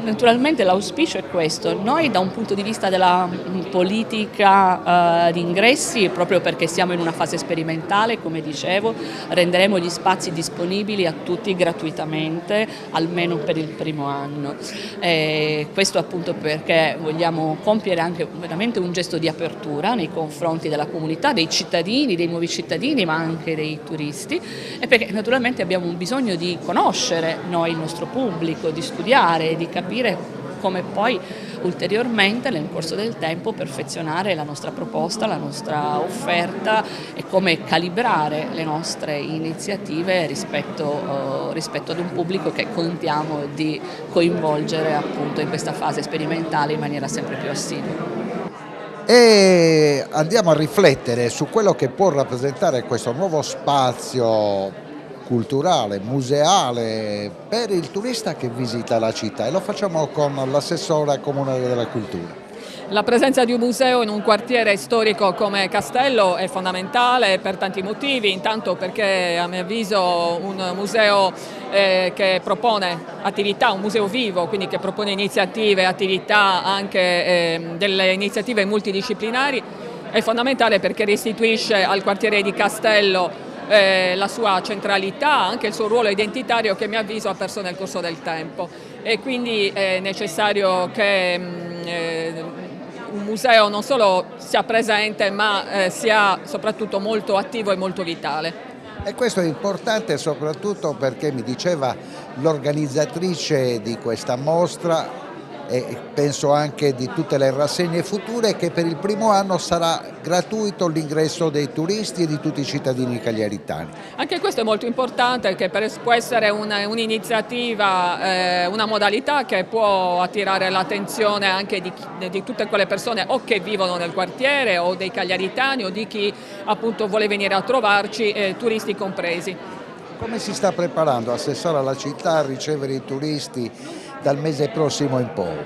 Speaker 10: naturalmente l'auspicio è questo. Noi da un punto di vista della politica di ingressi, proprio perché siamo in una fase sperimentale, come dicevo, renderemo gli spazi disponibili a tutti gratuitamente, almeno per il primo anno. Questo appunto perché vogliamo compiere anche veramente un gesto di apertura nei confronti della comunità, dei cittadini, dei nuovi cittadini, ma anche dei turisti, e perché naturalmente abbiamo un bisogno di conoscere noi il nostro pubblico, di studiare, di capire come poi ulteriormente nel corso del tempo perfezionare la nostra proposta, la nostra offerta e come calibrare le nostre iniziative rispetto ad un pubblico che contiamo di coinvolgere appunto in questa fase sperimentale in maniera sempre più assidua.
Speaker 7: E andiamo a riflettere su quello che può rappresentare questo nuovo spazio culturale, museale per il turista che visita la città, e lo facciamo con l'assessora comunale della cultura.
Speaker 11: La presenza di un museo in un quartiere storico come Castello è fondamentale per tanti motivi, intanto perché a mio avviso un museo che propone attività, un museo vivo, quindi che propone iniziative, attività, anche delle iniziative multidisciplinari, è fondamentale perché restituisce al quartiere di Castello la sua centralità, anche il suo ruolo identitario che a mio avviso ha perso nel corso del tempo, e quindi è necessario che un museo non solo sia presente ma sia soprattutto molto attivo e molto vitale.
Speaker 7: E questo è importante soprattutto perché mi diceva l'organizzatrice di questa mostra, e penso anche di tutte le rassegne future, che per il primo anno sarà gratuito l'ingresso dei turisti e di tutti i cittadini cagliaritani.
Speaker 11: Anche questo è molto importante, che può essere un'iniziativa, una modalità che può attirare l'attenzione anche di tutte quelle persone o che vivono nel quartiere o dei cagliaritani o di chi appunto vuole venire a trovarci, turisti compresi.
Speaker 7: Come si sta preparando, assessore, la città a ricevere i turisti dal mese prossimo in poi?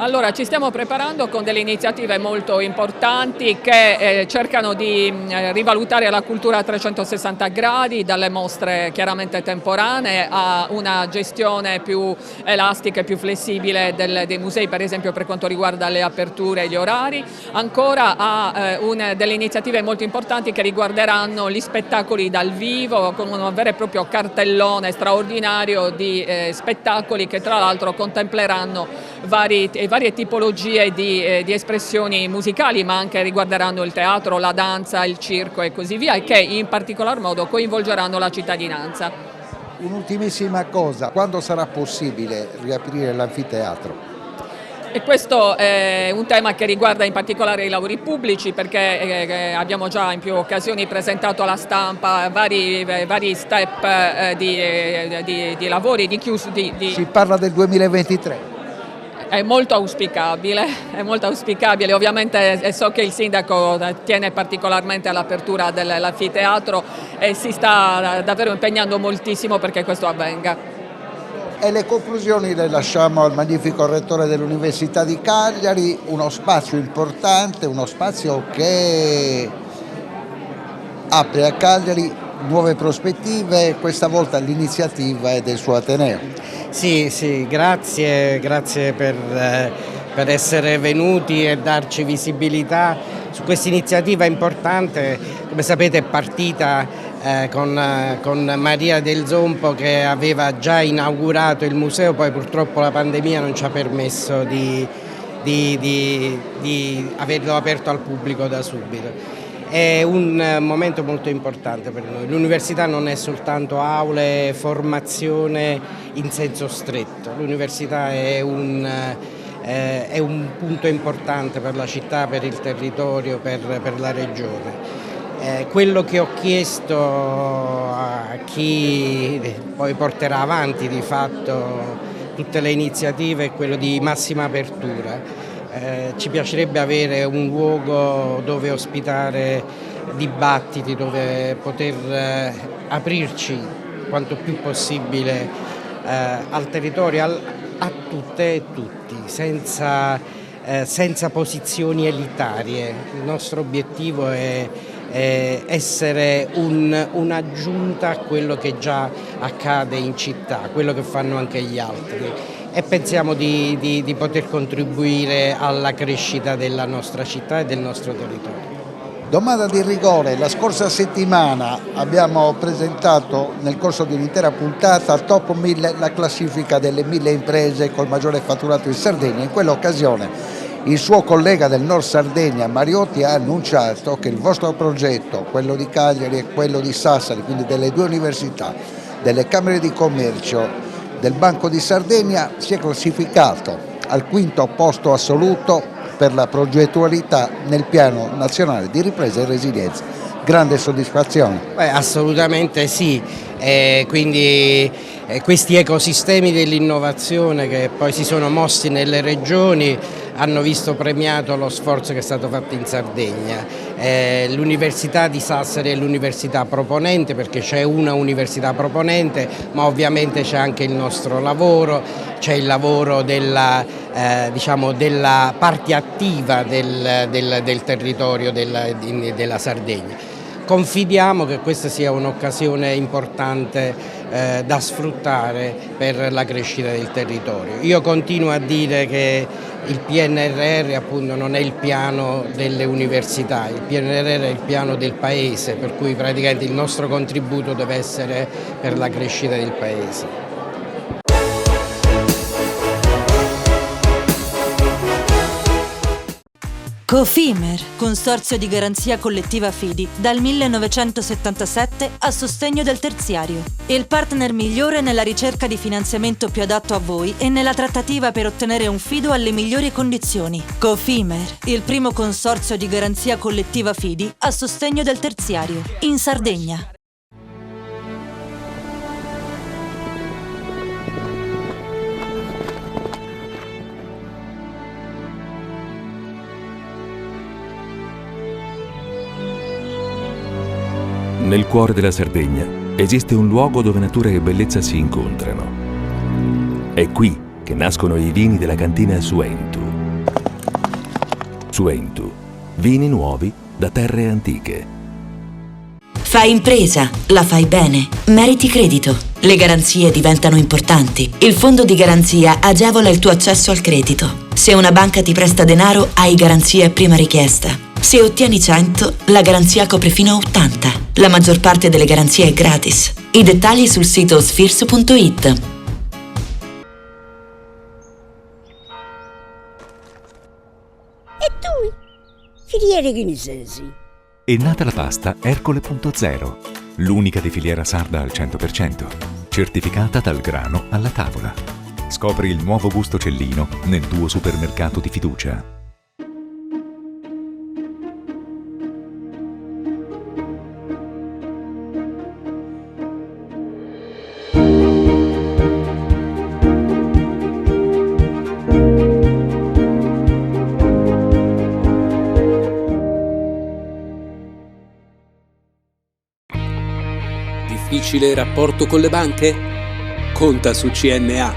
Speaker 11: Allora, ci stiamo preparando con delle iniziative molto importanti che cercano di rivalutare la cultura a 360 gradi, dalle mostre chiaramente temporanee a una gestione più elastica e più flessibile dei musei, per esempio per quanto riguarda le aperture e gli orari, ancora a delle iniziative molto importanti che riguarderanno gli spettacoli dal vivo, con un vero e proprio cartellone straordinario di spettacoli che tra l'altro contempleranno varie tipologie di espressioni musicali, ma anche riguarderanno il teatro, la danza, il circo e così via, e che in particolar modo coinvolgeranno la cittadinanza.
Speaker 7: Un'ultimissima cosa, quando sarà possibile riaprire l'anfiteatro?
Speaker 11: E questo è un tema che riguarda in particolare i lavori pubblici, perché abbiamo già in più occasioni presentato alla stampa vari step di lavori, di chiuso.
Speaker 7: Si parla del 2023.
Speaker 11: È molto auspicabile, ovviamente so che il sindaco tiene particolarmente all'apertura dell'anfiteatro e si sta davvero impegnando moltissimo perché questo avvenga.
Speaker 7: E le conclusioni le lasciamo al magnifico rettore dell'Università di Cagliari, uno spazio importante, uno spazio che apre a Cagliari nuove prospettive, questa volta l'iniziativa è del suo Ateneo.
Speaker 12: Sì, grazie per essere venuti e darci visibilità su questa iniziativa importante. Come sapete è partita con Maria Del Zompo, che aveva già inaugurato il museo, poi purtroppo la pandemia non ci ha permesso di averlo aperto al pubblico da subito. È un momento molto importante per noi. L'università non è soltanto aule, formazione in senso stretto. L'università è un punto importante per la città, per il territorio, per la regione. Quello che ho chiesto a chi poi porterà avanti di fatto tutte le iniziative è quello di massima apertura. Ci piacerebbe avere un luogo dove ospitare dibattiti, dove poter aprirci quanto più possibile al territorio, a tutte e tutti, senza posizioni elitarie. Il nostro obiettivo è essere un'aggiunta a quello che già accade in città, quello che fanno anche gli altri. E pensiamo di poter contribuire alla crescita della nostra città e del nostro territorio.
Speaker 7: Domanda di rigore, la scorsa settimana abbiamo presentato nel corso di un'intera puntata Top 1000 la classifica delle 1000 imprese col maggiore fatturato in Sardegna. In quell'occasione il suo collega del Nord Sardegna, Mariotti, ha annunciato che il vostro progetto, quello di Cagliari e quello di Sassari, quindi delle due università, delle Camere di Commercio, del Banco di Sardegna, si è classificato al 5° posto assoluto per la progettualità nel Piano Nazionale di Ripresa e Resilienza. Grande soddisfazione?
Speaker 12: Assolutamente sì, quindi questi ecosistemi dell'innovazione che poi si sono mossi nelle regioni hanno visto premiato lo sforzo che è stato fatto in Sardegna. L'Università di Sassari è l'università proponente, perché c'è una università proponente, ma ovviamente c'è anche il nostro lavoro, c'è il lavoro della parte attiva del territorio della Sardegna. Confidiamo che questa sia un'occasione importante da sfruttare per la crescita del territorio. Io continuo a dire che il PNRR appunto non è il piano delle università, il PNRR è il piano del Paese, per cui praticamente il nostro contributo deve essere per la crescita del Paese.
Speaker 2: Cofimer, consorzio di garanzia collettiva Fidi, dal 1977 a sostegno del terziario. Il partner migliore nella ricerca di finanziamento più adatto a voi e nella trattativa per ottenere un fido alle migliori condizioni. Cofimer, il primo consorzio di garanzia collettiva Fidi a sostegno del terziario, in Sardegna.
Speaker 3: Nel cuore della Sardegna esiste un luogo dove natura e bellezza si incontrano. È qui che nascono i vini della cantina Suentu. Suentu. Vini nuovi da terre antiche.
Speaker 22: Fai impresa, la fai bene, meriti credito. Le garanzie diventano importanti. Il fondo di garanzia agevola il tuo accesso al credito. Se una banca ti presta denaro, hai garanzia a prima richiesta. Se ottieni 100, la garanzia copre fino a 80. La maggior parte delle garanzie è gratis. I dettagli sul sito sfirso.it.
Speaker 13: E tu? Filiere che ne sei?
Speaker 19: È nata la pasta Ercole.0, l'unica di filiera sarda al 100%, certificata dal grano alla tavola. Scopri il nuovo gusto Cellino nel tuo supermercato di fiducia.
Speaker 5: Difficile rapporto con le banche? Conta su CNA.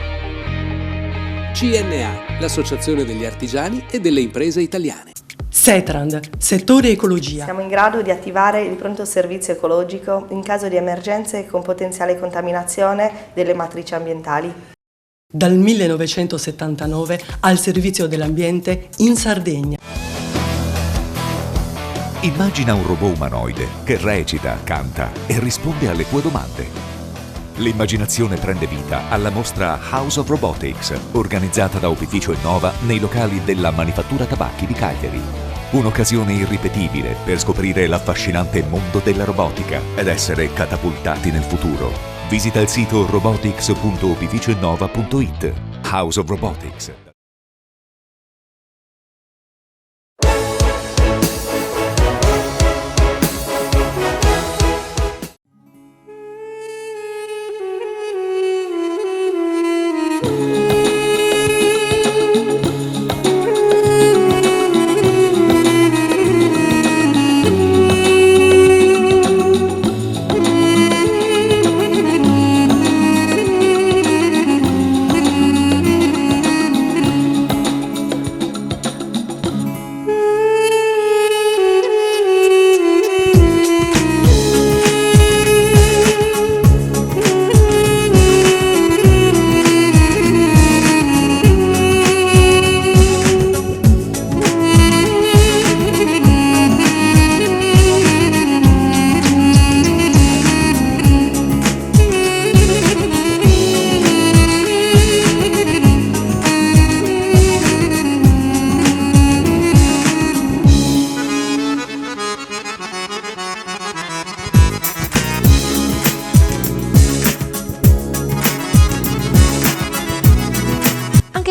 Speaker 5: CNA, l'associazione degli artigiani e delle imprese italiane.
Speaker 16: Setrand, settore ecologia.
Speaker 14: Siamo in grado di attivare il pronto servizio ecologico in caso di emergenze con potenziale contaminazione delle matrici ambientali.
Speaker 16: Dal 1979 al servizio dell'ambiente in Sardegna.
Speaker 19: Immagina un robot umanoide che recita, canta e risponde alle tue domande. L'immaginazione prende vita alla mostra House of Robotics, organizzata da Opificio Innova nei locali della Manifattura Tabacchi di Cagliari. Un'occasione irripetibile per scoprire l'affascinante mondo della robotica ed essere catapultati nel futuro. Visita il sito robotics.opificioinnova.it. House of Robotics.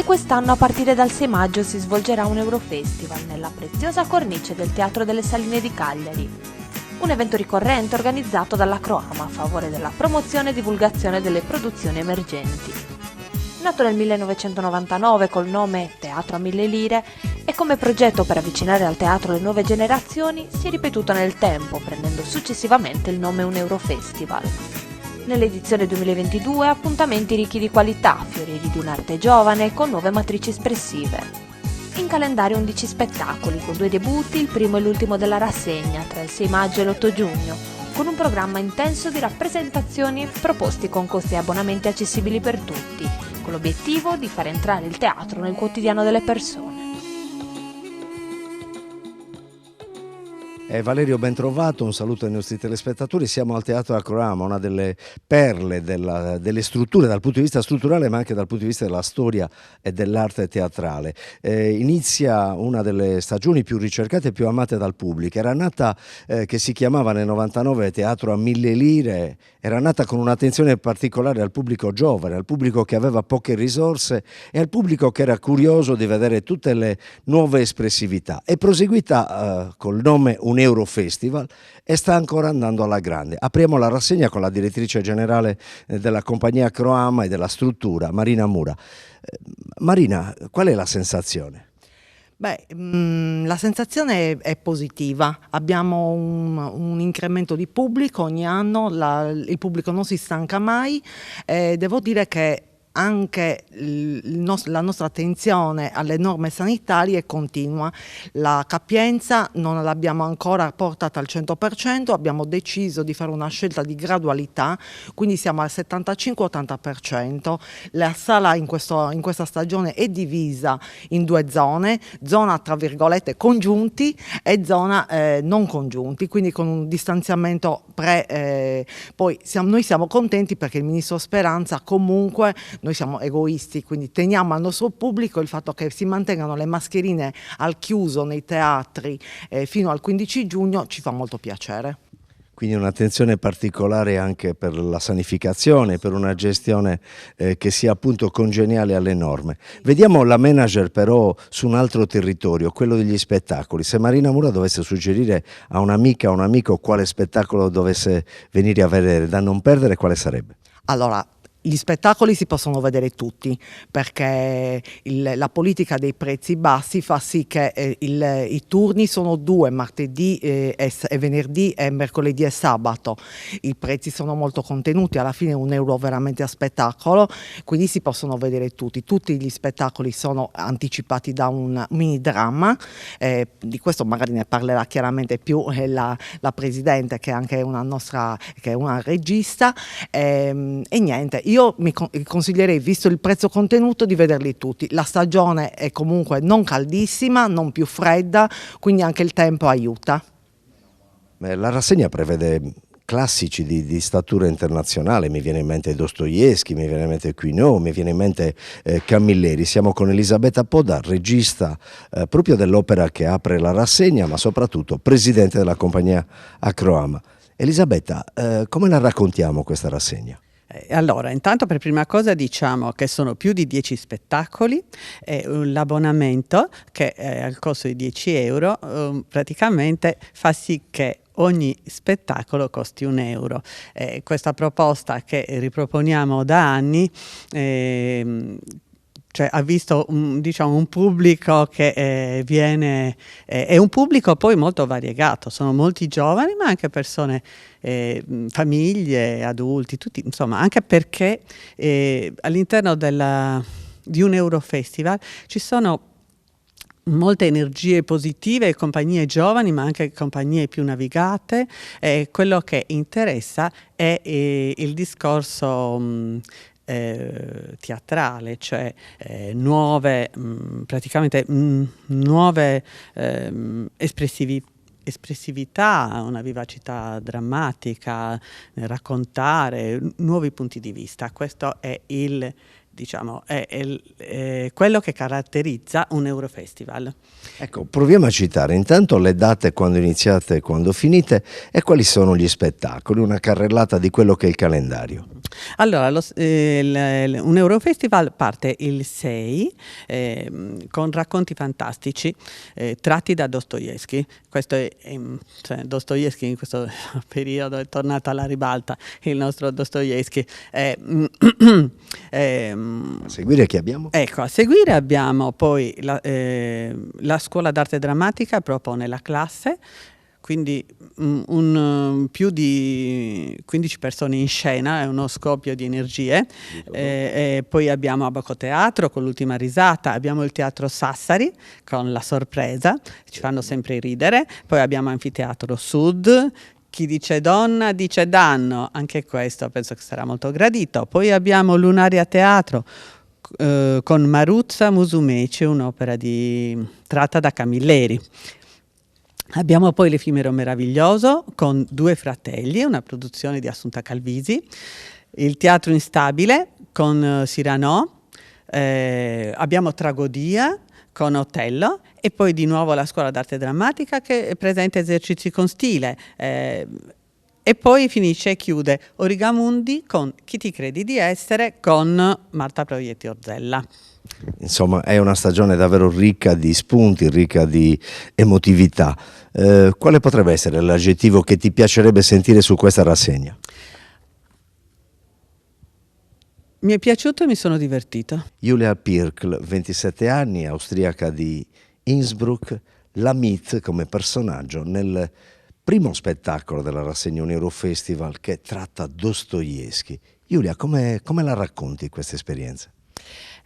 Speaker 9: Quest'anno a partire dal 6 maggio si svolgerà un Eurofestival nella preziosa cornice del Teatro delle Saline di Cagliari. Un evento ricorrente organizzato dalla Croama a favore della promozione e divulgazione delle produzioni emergenti. Nato nel 1999 col nome Teatro a 1000 lire e come progetto per avvicinare al teatro le nuove generazioni, si è ripetuto nel tempo, prendendo successivamente il nome Un Eurofestival. Nell'edizione 2022 appuntamenti ricchi di qualità, fiorieri di un'arte giovane con nuove matrici espressive. In calendario 11 spettacoli, con 2 debutti, il primo e l'ultimo della rassegna, tra il 6 maggio e l'8 giugno, con un programma intenso di rappresentazioni proposti con costi e abbonamenti accessibili per tutti, con l'obiettivo di far entrare il teatro nel quotidiano delle persone.
Speaker 18: Valerio, ben trovato, un saluto ai nostri telespettatori. Siamo al Teatro Croama, una delle perle delle strutture dal punto di vista strutturale ma anche dal punto di vista della storia e dell'arte teatrale. Inizia una delle stagioni più ricercate e più amate dal pubblico. Era nata, che si chiamava nel 99 Teatro a 1000 lire, era nata con un'attenzione particolare al pubblico giovane, al pubblico che aveva poche risorse e al pubblico che era curioso di vedere tutte le nuove espressività. È proseguita col nome Un Eurofestival e sta ancora andando alla grande. Apriamo la rassegna con la direttrice generale della compagnia Croama e della struttura, Marina Mura. Marina, qual è la sensazione?
Speaker 20: La sensazione è positiva, abbiamo un incremento di pubblico ogni anno, il pubblico non si stanca mai, devo dire che anche la nostra attenzione alle norme sanitarie è continua. La capienza non l'abbiamo ancora portata al 100%, abbiamo deciso di fare una scelta di gradualità, quindi siamo al 75-80%. La sala in questa stagione è divisa in due zone, zona tra virgolette congiunti e zona non congiunti, quindi con un distanziamento poi noi siamo contenti perché il ministro Speranza, comunque noi siamo egoisti, quindi teniamo al nostro pubblico il fatto che si mantengano le mascherine al chiuso nei teatri fino al 15 giugno, ci fa molto piacere.
Speaker 18: Quindi un'attenzione particolare anche per la sanificazione, per una gestione che sia appunto congeniale alle norme. Vediamo la manager però su un altro territorio, quello degli spettacoli. Se Marina Mura dovesse suggerire a un'amica o un amico quale spettacolo dovesse venire a vedere da non perdere, quale sarebbe?
Speaker 20: Allora, gli spettacoli si possono vedere tutti perché la politica dei prezzi bassi fa sì che i turni sono 2, martedì e venerdì e mercoledì e sabato. I prezzi sono molto contenuti, alla fine €1 veramente a spettacolo, quindi si possono vedere tutti. Tutti gli spettacoli sono anticipati da un mini dramma, di questo magari ne parlerà chiaramente più la Presidente, che è anche che è una regista, e niente. Io mi consiglierei, visto il prezzo contenuto, di vederli tutti. La stagione è comunque non caldissima, non più fredda, quindi anche il tempo aiuta.
Speaker 18: La rassegna prevede classici di statura internazionale, mi viene in mente Dostoevskij, mi viene in mente Quinault, mi viene in mente Camilleri. Siamo con Elisabetta Poda, regista proprio dell'opera che apre la rassegna, ma soprattutto presidente della compagnia Acroama. Elisabetta, come la raccontiamo questa rassegna?
Speaker 6: Allora, intanto per prima cosa diciamo che sono più di 10 spettacoli e l'abbonamento, che è al costo di €10, praticamente fa sì che ogni spettacolo costi €1. Questa proposta che riproponiamo da anni ha visto un pubblico che è un pubblico poi molto variegato, sono molti giovani ma anche persone, famiglie, adulti, tutti, insomma, anche perché all'interno di un Eurofestival ci sono molte energie positive, compagnie giovani ma anche compagnie più navigate. Quello che interessa è il discorso teatrale, cioè nuove espressività, una vivacità drammatica nel raccontare, nuovi punti di vista. Questo è quello che caratterizza un Eurofestival.
Speaker 18: Ecco, proviamo a citare intanto le date, quando iniziate e quando finite, e quali sono gli spettacoli, una carrellata di quello che è il calendario.
Speaker 6: Allora, un Eurofestival parte il 6 con racconti fantastici tratti da Dostoevskij. Questo Dostoevskij in questo periodo è tornato alla ribalta, il nostro Dostoevskij.
Speaker 18: A seguire chi abbiamo?
Speaker 6: Ecco, a seguire abbiamo poi la Scuola d'Arte Drammatica propone la classe, quindi più di 15 persone in scena, è uno scoppio di energie. Poi abbiamo Abaco Teatro con l'ultima risata, abbiamo il Teatro Sassari con la sorpresa, ci fanno sempre ridere, poi abbiamo Anfiteatro Sud, Chi dice donna dice danno, anche questo penso che sarà molto gradito. Poi abbiamo Lunaria Teatro con Maruzza Musumeci, un'opera tratta da Camilleri. Abbiamo poi L'Effimero Meraviglioso con Due fratelli, una produzione di Assunta Calvisi, il Teatro Instabile con Cyrano, abbiamo Tragodia con Otello e poi di nuovo la Scuola d'Arte Drammatica che presenta esercizi con stile. E poi finisce e chiude Origamundi con Chi ti credi di essere con Marta Proietti Orzella.
Speaker 18: Insomma, è una stagione davvero ricca di spunti, ricca di emotività. Quale potrebbe essere l'aggettivo che ti piacerebbe sentire su questa rassegna?
Speaker 6: Mi è piaciuto e mi sono divertito.
Speaker 18: Julia Pirkl, 27 anni, austriaca di Innsbruck, la Meet come personaggio nel primo spettacolo della rassegna Un Eurofestival che tratta Dostoevskij. Giulia, come la racconti questa esperienza?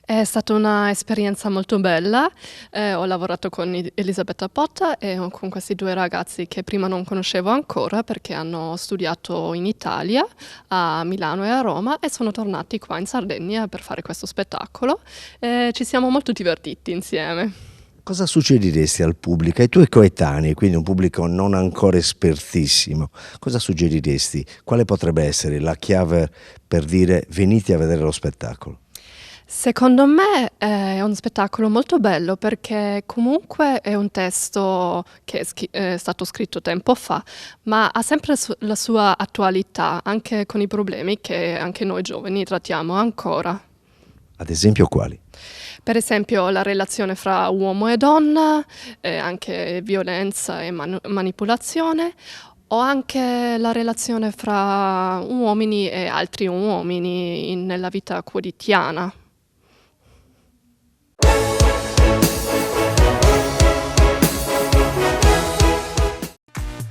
Speaker 8: È stata un'esperienza molto bella, ho lavorato con Elisabetta Potta e con questi due ragazzi che prima non conoscevo ancora perché hanno studiato in Italia, a Milano e a Roma, e sono tornati qua in Sardegna per fare questo spettacolo. Ci siamo molto divertiti insieme.
Speaker 18: Cosa suggeriresti al pubblico, ai tuoi coetanei, quindi un pubblico non ancora espertissimo? Cosa suggeriresti? Quale potrebbe essere la chiave per dire venite a vedere lo spettacolo?
Speaker 8: Secondo me è un spettacolo molto bello perché comunque è un testo che è stato scritto tempo fa, ma ha sempre la sua attualità, anche con i problemi che anche noi giovani trattiamo ancora.
Speaker 18: Ad esempio quali?
Speaker 8: Per esempio la relazione fra uomo e donna, anche violenza e manipolazione, o anche la relazione fra uomini e altri uomini nella vita quotidiana.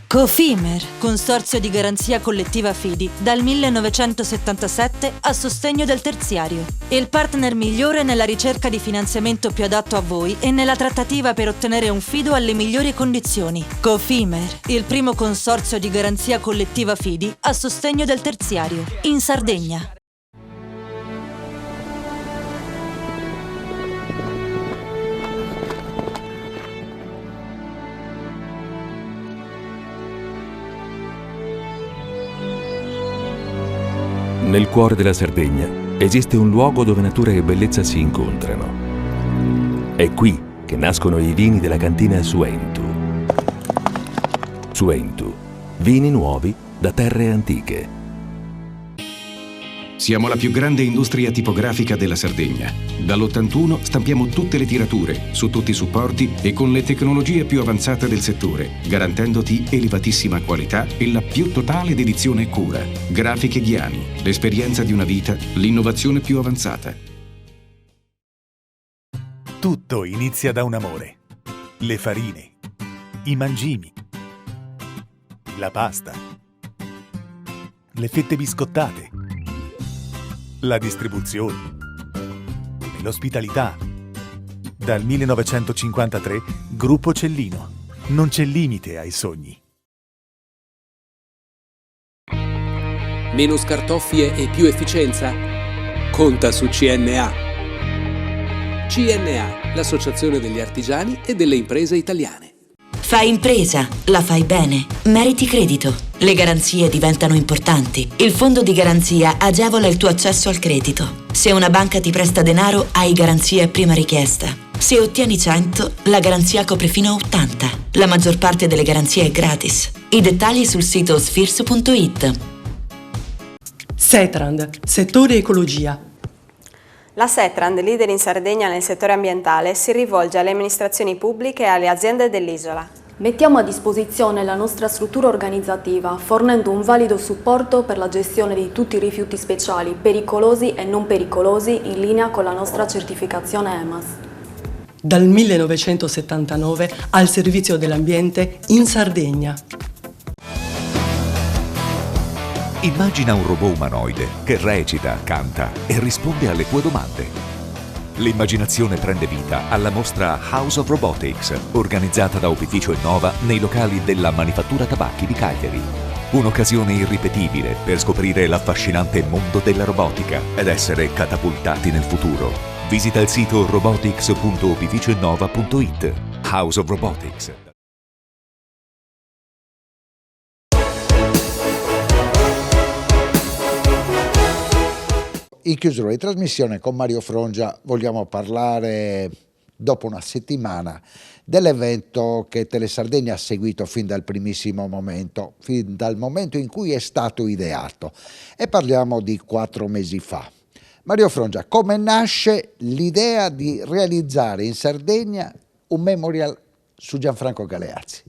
Speaker 2: Cofimer, Consorzio di Garanzia Collettiva Fidi, dal 1977 a sostegno del terziario. Il partner migliore nella ricerca di finanziamento più adatto a voi e nella trattativa per ottenere un fido alle migliori condizioni. Cofimer, il primo consorzio di garanzia collettiva Fidi a sostegno del terziario, in Sardegna.
Speaker 3: Nel cuore della Sardegna esiste un luogo dove natura e bellezza si incontrano. È qui che nascono i vini della cantina Suentu. Suentu, vini nuovi da terre antiche.
Speaker 1: Siamo la più grande industria tipografica della Sardegna. Dall'81 stampiamo tutte le tirature, su tutti i supporti e con le tecnologie più avanzate del settore, garantendoti elevatissima qualità e la più totale dedizione e cura. Grafiche Ghiani, l'esperienza di una vita, l'innovazione più avanzata.
Speaker 4: Tutto inizia da un amore. Le farine, i mangimi, la pasta, le fette biscottate, la distribuzione e l'ospitalità. Dal 1953, Gruppo Cellino. Non c'è limite ai sogni.
Speaker 5: Meno scartoffie e più efficienza? Conta su CNA. CNA, l'associazione degli artigiani e delle imprese italiane.
Speaker 22: Fai impresa, la fai bene, meriti credito. Le garanzie diventano importanti. Il fondo di garanzia agevola il tuo accesso al credito. Se una banca ti presta denaro, hai garanzia a prima richiesta. Se ottieni 100, la garanzia copre fino a 80. La maggior parte delle garanzie è gratis. I dettagli sul sito sfirso.it.
Speaker 16: Setrand, settore ecologia.
Speaker 17: La Setrand, leader in Sardegna nel settore ambientale, si rivolge alle amministrazioni pubbliche e alle aziende dell'isola.
Speaker 9: Mettiamo a disposizione la nostra struttura organizzativa, fornendo un valido supporto per la gestione di tutti i rifiuti speciali, pericolosi e non pericolosi, in linea con la nostra certificazione EMAS.
Speaker 16: Dal 1979 al servizio dell'ambiente in Sardegna.
Speaker 19: Immagina un robot umanoide che recita, canta e risponde alle tue domande. L'immaginazione prende vita alla mostra House of Robotics, organizzata da Opificio Innova nei locali della Manifattura Tabacchi di Cagliari. Un'occasione irripetibile per scoprire l'affascinante mondo della robotica ed essere catapultati nel futuro. Visita il sito robotics.opificioinnova.it. House of Robotics.
Speaker 7: In chiusura di trasmissione con Mario Frongia vogliamo parlare, dopo una settimana, dell'evento che Telesardegna ha seguito fin dal primissimo momento, fin dal momento in cui è stato ideato, e parliamo di 4 mesi fa. Mario Frongia, come nasce l'idea di realizzare in Sardegna un memorial su Gianfranco Galeazzi?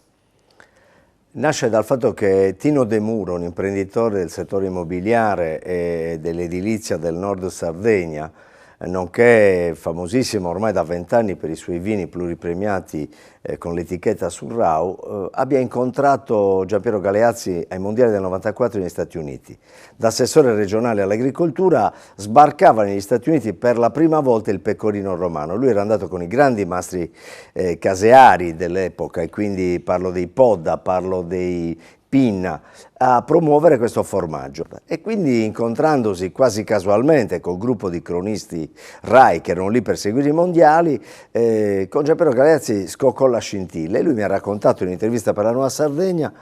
Speaker 18: Nasce dal fatto che Tino De Muro, un imprenditore del settore immobiliare e dell'edilizia del nord Sardegna, nonché famosissimo ormai da 20 anni per i suoi vini pluripremiati con l'etichetta Surrau, abbia incontrato Giampiero Galeazzi ai mondiali del 94 negli Stati Uniti. Da assessore regionale all'agricoltura sbarcava negli Stati Uniti per la prima volta il pecorino romano. Lui era andato con i grandi mastri caseari dell'epoca, e quindi parlo dei Podda, parlo dei Pinna, a promuovere questo formaggio, e quindi incontrandosi quasi casualmente col gruppo di cronisti RAI che erano lì per seguire i mondiali, con Giampiero Galeazzi scoccò la scintilla, e lui mi ha raccontato in un'intervista per la Nuova Sardegna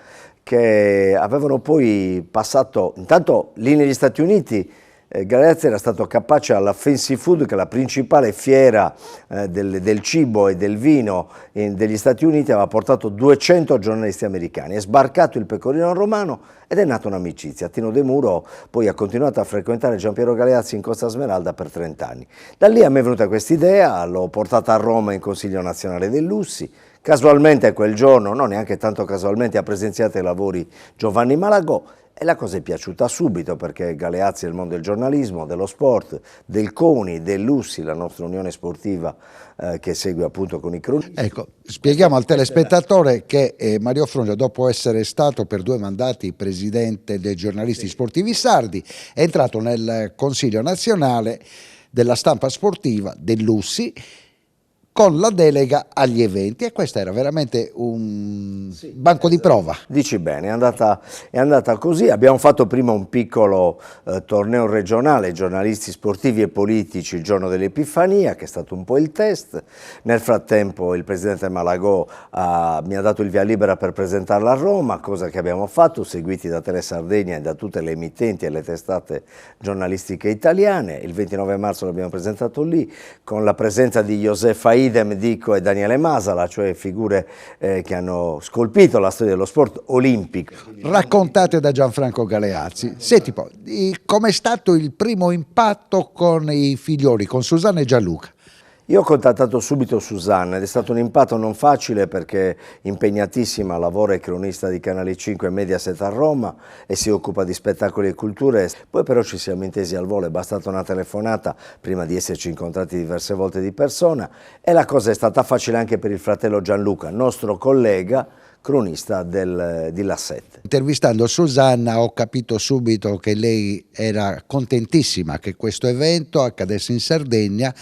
Speaker 18: che avevano poi passato, intanto lì negli Stati Uniti, Galeazzi era stato capace alla Fancy Food, che è la principale fiera del cibo e del vino degli Stati Uniti, aveva portato 200 giornalisti americani, è sbarcato il pecorino romano ed è nata un'amicizia. Tino De Muro poi ha continuato a frequentare Giampiero Galeazzi in Costa Smeralda per 30 anni. Da lì a me è venuta questa idea, l'ho portata a Roma in Consiglio Nazionale del Lussi. Casualmente quel giorno, non neanche tanto casualmente, ha presenziato ai lavori Giovanni Malagò. E la cosa è piaciuta subito, perché Galeazzi è il mondo del giornalismo, dello sport, del CONI, del Lussi, la nostra unione sportiva che segue appunto con i cronisti.
Speaker 7: Ecco, spieghiamo al telespettatore che Mario Frongia, dopo essere stato per 2 mandati presidente dei giornalisti sportivi sardi, è entrato nel Consiglio nazionale della stampa sportiva del Lussi, con la delega agli eventi, e questo era veramente un banco di prova.
Speaker 18: Dici bene, è andata così. Abbiamo fatto prima un piccolo torneo regionale, giornalisti sportivi e politici, il giorno dell'Epifania, che è stato un po' il test. Nel frattempo il presidente Malagò mi ha dato il via libera per presentarla a Roma, cosa che abbiamo fatto, seguiti da Tele Sardegna e da tutte le emittenti e le testate giornalistiche italiane. Il 29 marzo l'abbiamo presentato lì, con la presenza di Josefa Idem, Dico e Daniele Masala, cioè figure che hanno scolpito la storia dello sport olimpico.
Speaker 7: Raccontate da Gianfranco Galeazzi. Senti poi, com'è stato il primo impatto con i figlioli, con Susanna e Gianluca?
Speaker 18: Io ho contattato subito Susanna ed è stato un impatto non facile, perché impegnatissima, lavora e cronista di Canale 5 e Mediaset a Roma e si occupa di spettacoli e culture. Poi però ci siamo intesi al volo, è bastata una telefonata prima di esserci incontrati diverse volte di persona, e la cosa è stata facile anche per il fratello Gianluca, nostro collega cronista di La 7.
Speaker 7: Intervistando Susanna ho capito subito che lei era contentissima che questo evento accadesse in Sardegna,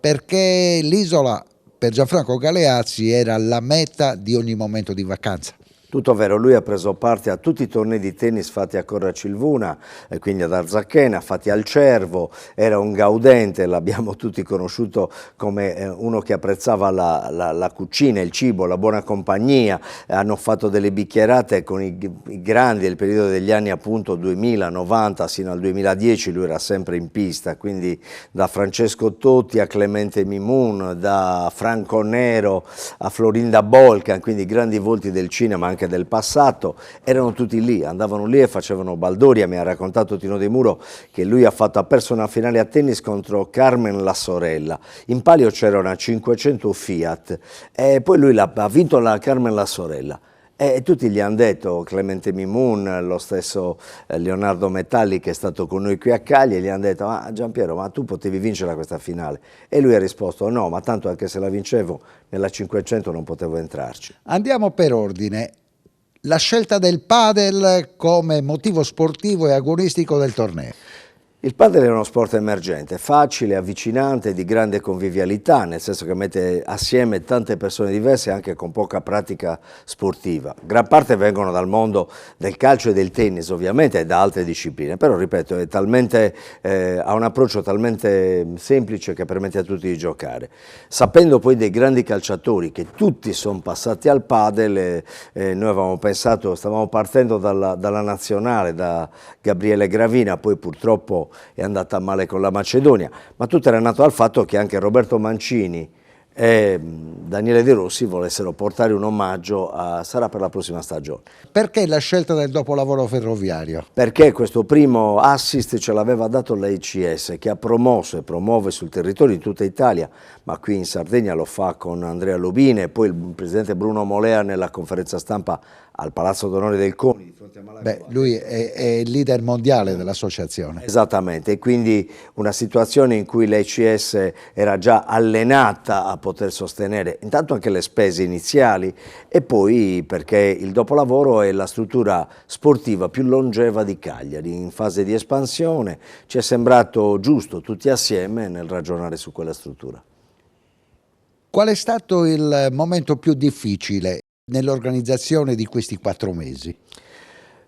Speaker 7: perché l'isola per Gianfranco Galeazzi era la meta di ogni momento di vacanza.
Speaker 18: Tutto vero, lui ha preso parte a tutti i tornei di tennis fatti a Corracilvuna, quindi ad Arzachena, fatti al Cervo, era un gaudente, l'abbiamo tutti conosciuto come uno che apprezzava la cucina, il cibo, la buona compagnia. Hanno fatto delle bicchierate con i grandi del periodo degli anni appunto 2000, 90 sino al 2010, lui era sempre in pista, quindi da Francesco Totti a Clemente Mimoun, da Franco Nero a Florinda Bolcan, quindi grandi volti del cinema anche del passato, erano tutti lì, andavano lì e facevano baldoria. Mi ha raccontato Tino De Muro che lui ha perso una finale a tennis contro Carmen la sorella, in palio c'era una 500 Fiat e poi lui ha vinto la Carmen la sorella. E tutti gli hanno detto, Clemente Mimoun, lo stesso Leonardo Metalli che è stato con noi qui a Cagliari, gli hanno detto: ma Giampiero, ma tu potevi vincere questa finale? E lui ha risposto: no, ma tanto anche se la vincevo nella 500 non potevo entrarci.
Speaker 7: Andiamo per ordine. La scelta del padel come motivo sportivo e agonistico del torneo.
Speaker 18: Il padel è uno sport emergente, facile, avvicinante, di grande convivialità, nel senso che mette assieme tante persone diverse anche con poca pratica sportiva. Gran parte vengono dal mondo del calcio e del tennis ovviamente e da altre discipline, però ripeto è talmente, ha un approccio talmente semplice che permette a tutti di giocare. Sapendo poi dei grandi calciatori che tutti sono passati al padel, noi avevamo pensato, stavamo partendo dalla nazionale, da Gabriele Gravina, poi purtroppo è andata male con la Macedonia, ma tutto era nato dal fatto che anche Roberto Mancini e Daniele De Rossi volessero portare un omaggio sarà per la prossima stagione.
Speaker 7: Perché la scelta del dopolavoro ferroviario?
Speaker 18: Perché questo primo assist ce l'aveva dato l'ACS, che ha promosso e promuove sul territorio di tutta Italia, ma qui in Sardegna lo fa con Andrea Lubine, e poi il presidente Bruno Molea nella conferenza stampa al Palazzo d'Onore del CONI di fronte a Malaga.
Speaker 7: Lui è il leader mondiale dell'associazione.
Speaker 18: Esattamente, e quindi una situazione in cui l'ECS era già allenata a poter sostenere intanto anche le spese iniziali e poi perché il dopolavoro è la struttura sportiva più longeva di Cagliari, in fase di espansione. Ci è sembrato giusto tutti assieme nel ragionare su quella struttura.
Speaker 7: Qual è stato il momento più difficile nell'organizzazione di questi 4 mesi?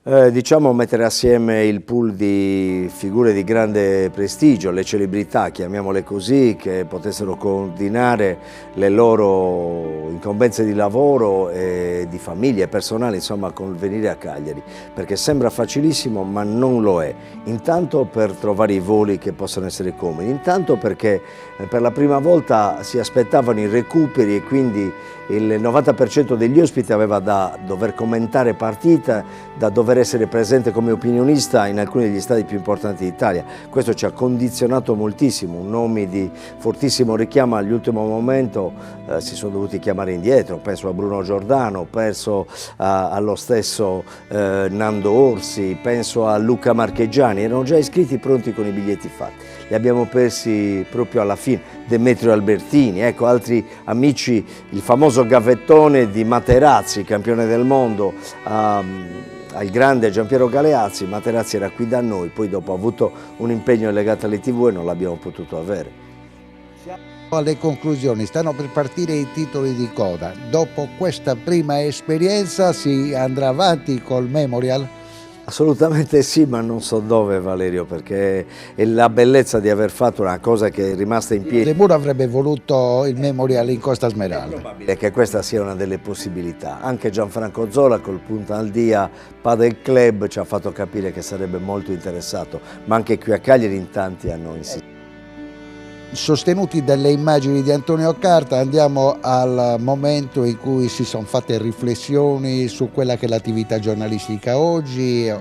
Speaker 18: Diciamo mettere assieme il pool di figure di grande prestigio, le celebrità, chiamiamole così, che potessero coordinare le loro incombenze di lavoro e di famiglia e personali, insomma, con il venire a Cagliari, perché sembra facilissimo ma non lo è. Intanto per trovare i voli che possano essere comodi, intanto perché per la prima volta si aspettavano i recuperi e quindi il 90% degli ospiti aveva da dover commentare partita, da dover essere presente come opinionista in alcuni degli stadi più importanti d'Italia. Questo ci ha condizionato moltissimo, nomi di fortissimo richiamo all'ultimo momento si sono dovuti chiamare indietro, penso a Bruno Giordano, penso allo stesso Nando Orsi, penso a Luca Marcheggiani, erano già iscritti pronti con i biglietti fatti. Li abbiamo persi proprio alla fine, Demetrio Albertini, ecco altri amici, il famoso gavettone di Materazzi, campione del mondo, al grande Giampiero Galeazzi. Materazzi era qui da noi, poi dopo ha avuto un impegno legato alle TV e non l'abbiamo potuto avere.
Speaker 7: Alle conclusioni, stanno per partire i titoli di coda. Dopo questa prima esperienza si andrà avanti col Memorial?
Speaker 18: Assolutamente sì, ma non so dove, Valerio, perché è la bellezza di aver fatto una cosa che è rimasta in piedi.
Speaker 7: De Muro avrebbe voluto il Memorial in Costa Smeralda.
Speaker 18: È probabile che questa sia una delle possibilità. Anche Gianfranco Zola col Punta Aldia Padel Club ci ha fatto capire che sarebbe molto interessato, ma anche qui a Cagliari in tanti hanno insistito.
Speaker 7: Sostenuti dalle immagini di Antonio Carta, andiamo al momento in cui si sono fatte riflessioni su quella che è l'attività giornalistica oggi.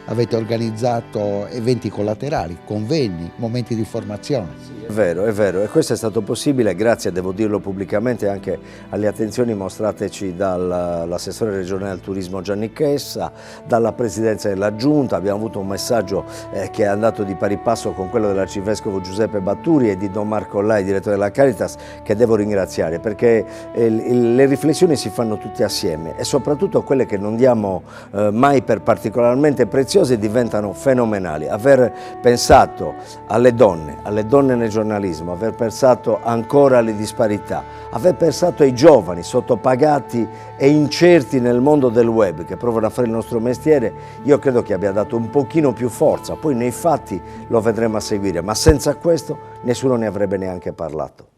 Speaker 7: Avete organizzato eventi collaterali, convegni, momenti di formazione.
Speaker 18: È vero, e questo è stato possibile grazie, devo dirlo pubblicamente, anche alle attenzioni mostrateci dall'assessore regionale al turismo Gianni Chessa, dalla presidenza della Giunta. Abbiamo avuto un messaggio che è andato di pari passo con quello dell'arcivescovo Giuseppe Batturi e di Don Marco Lai, direttore della Caritas, che devo ringraziare, perché le riflessioni si fanno tutti assieme e soprattutto quelle che non diamo mai per particolarmente preziose diventano fenomenali. Aver pensato alle donne nel giornalismo, aver pensato ancora alle disparità, aver pensato ai giovani sottopagati e incerti nel mondo del web che provano a fare il nostro mestiere, io credo che abbia dato un pochino più forza. Poi nei fatti lo vedremo a seguire, ma senza questo nessuno ne avrebbe neanche parlato.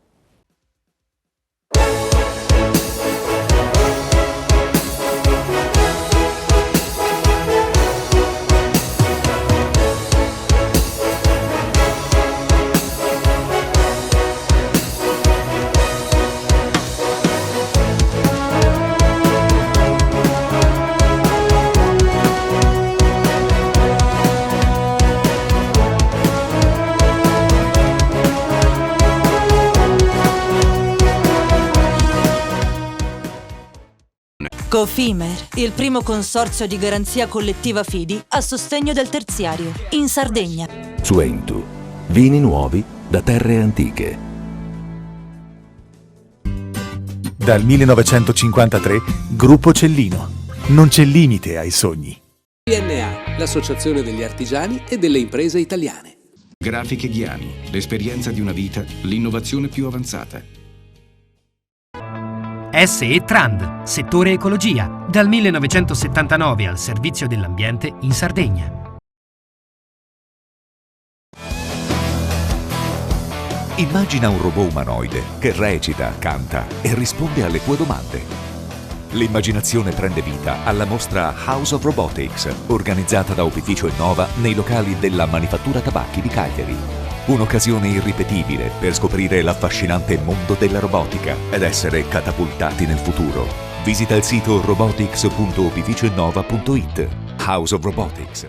Speaker 2: Cofimer, il primo consorzio di garanzia collettiva fidi a sostegno del terziario, in Sardegna.
Speaker 3: Suentu, vini nuovi da terre antiche.
Speaker 4: Dal 1953, Gruppo Cellino. Non c'è limite ai sogni.
Speaker 5: PNA, l'associazione degli artigiani e delle imprese italiane.
Speaker 1: Grafiche Ghiani, l'esperienza di una vita, l'innovazione più avanzata.
Speaker 15: SE Trand, settore ecologia, dal 1979 al servizio dell'ambiente in Sardegna.
Speaker 19: Immagina un robot umanoide che recita, canta e risponde alle tue domande. L'immaginazione prende vita alla mostra House of Robotics, organizzata da Opificio Innova nei locali della Manifattura Tabacchi di Cagliari. Un'occasione irripetibile per scoprire l'affascinante mondo della robotica ed essere catapultati nel futuro. Visita il sito robotics.opificioinnova.it. House of Robotics.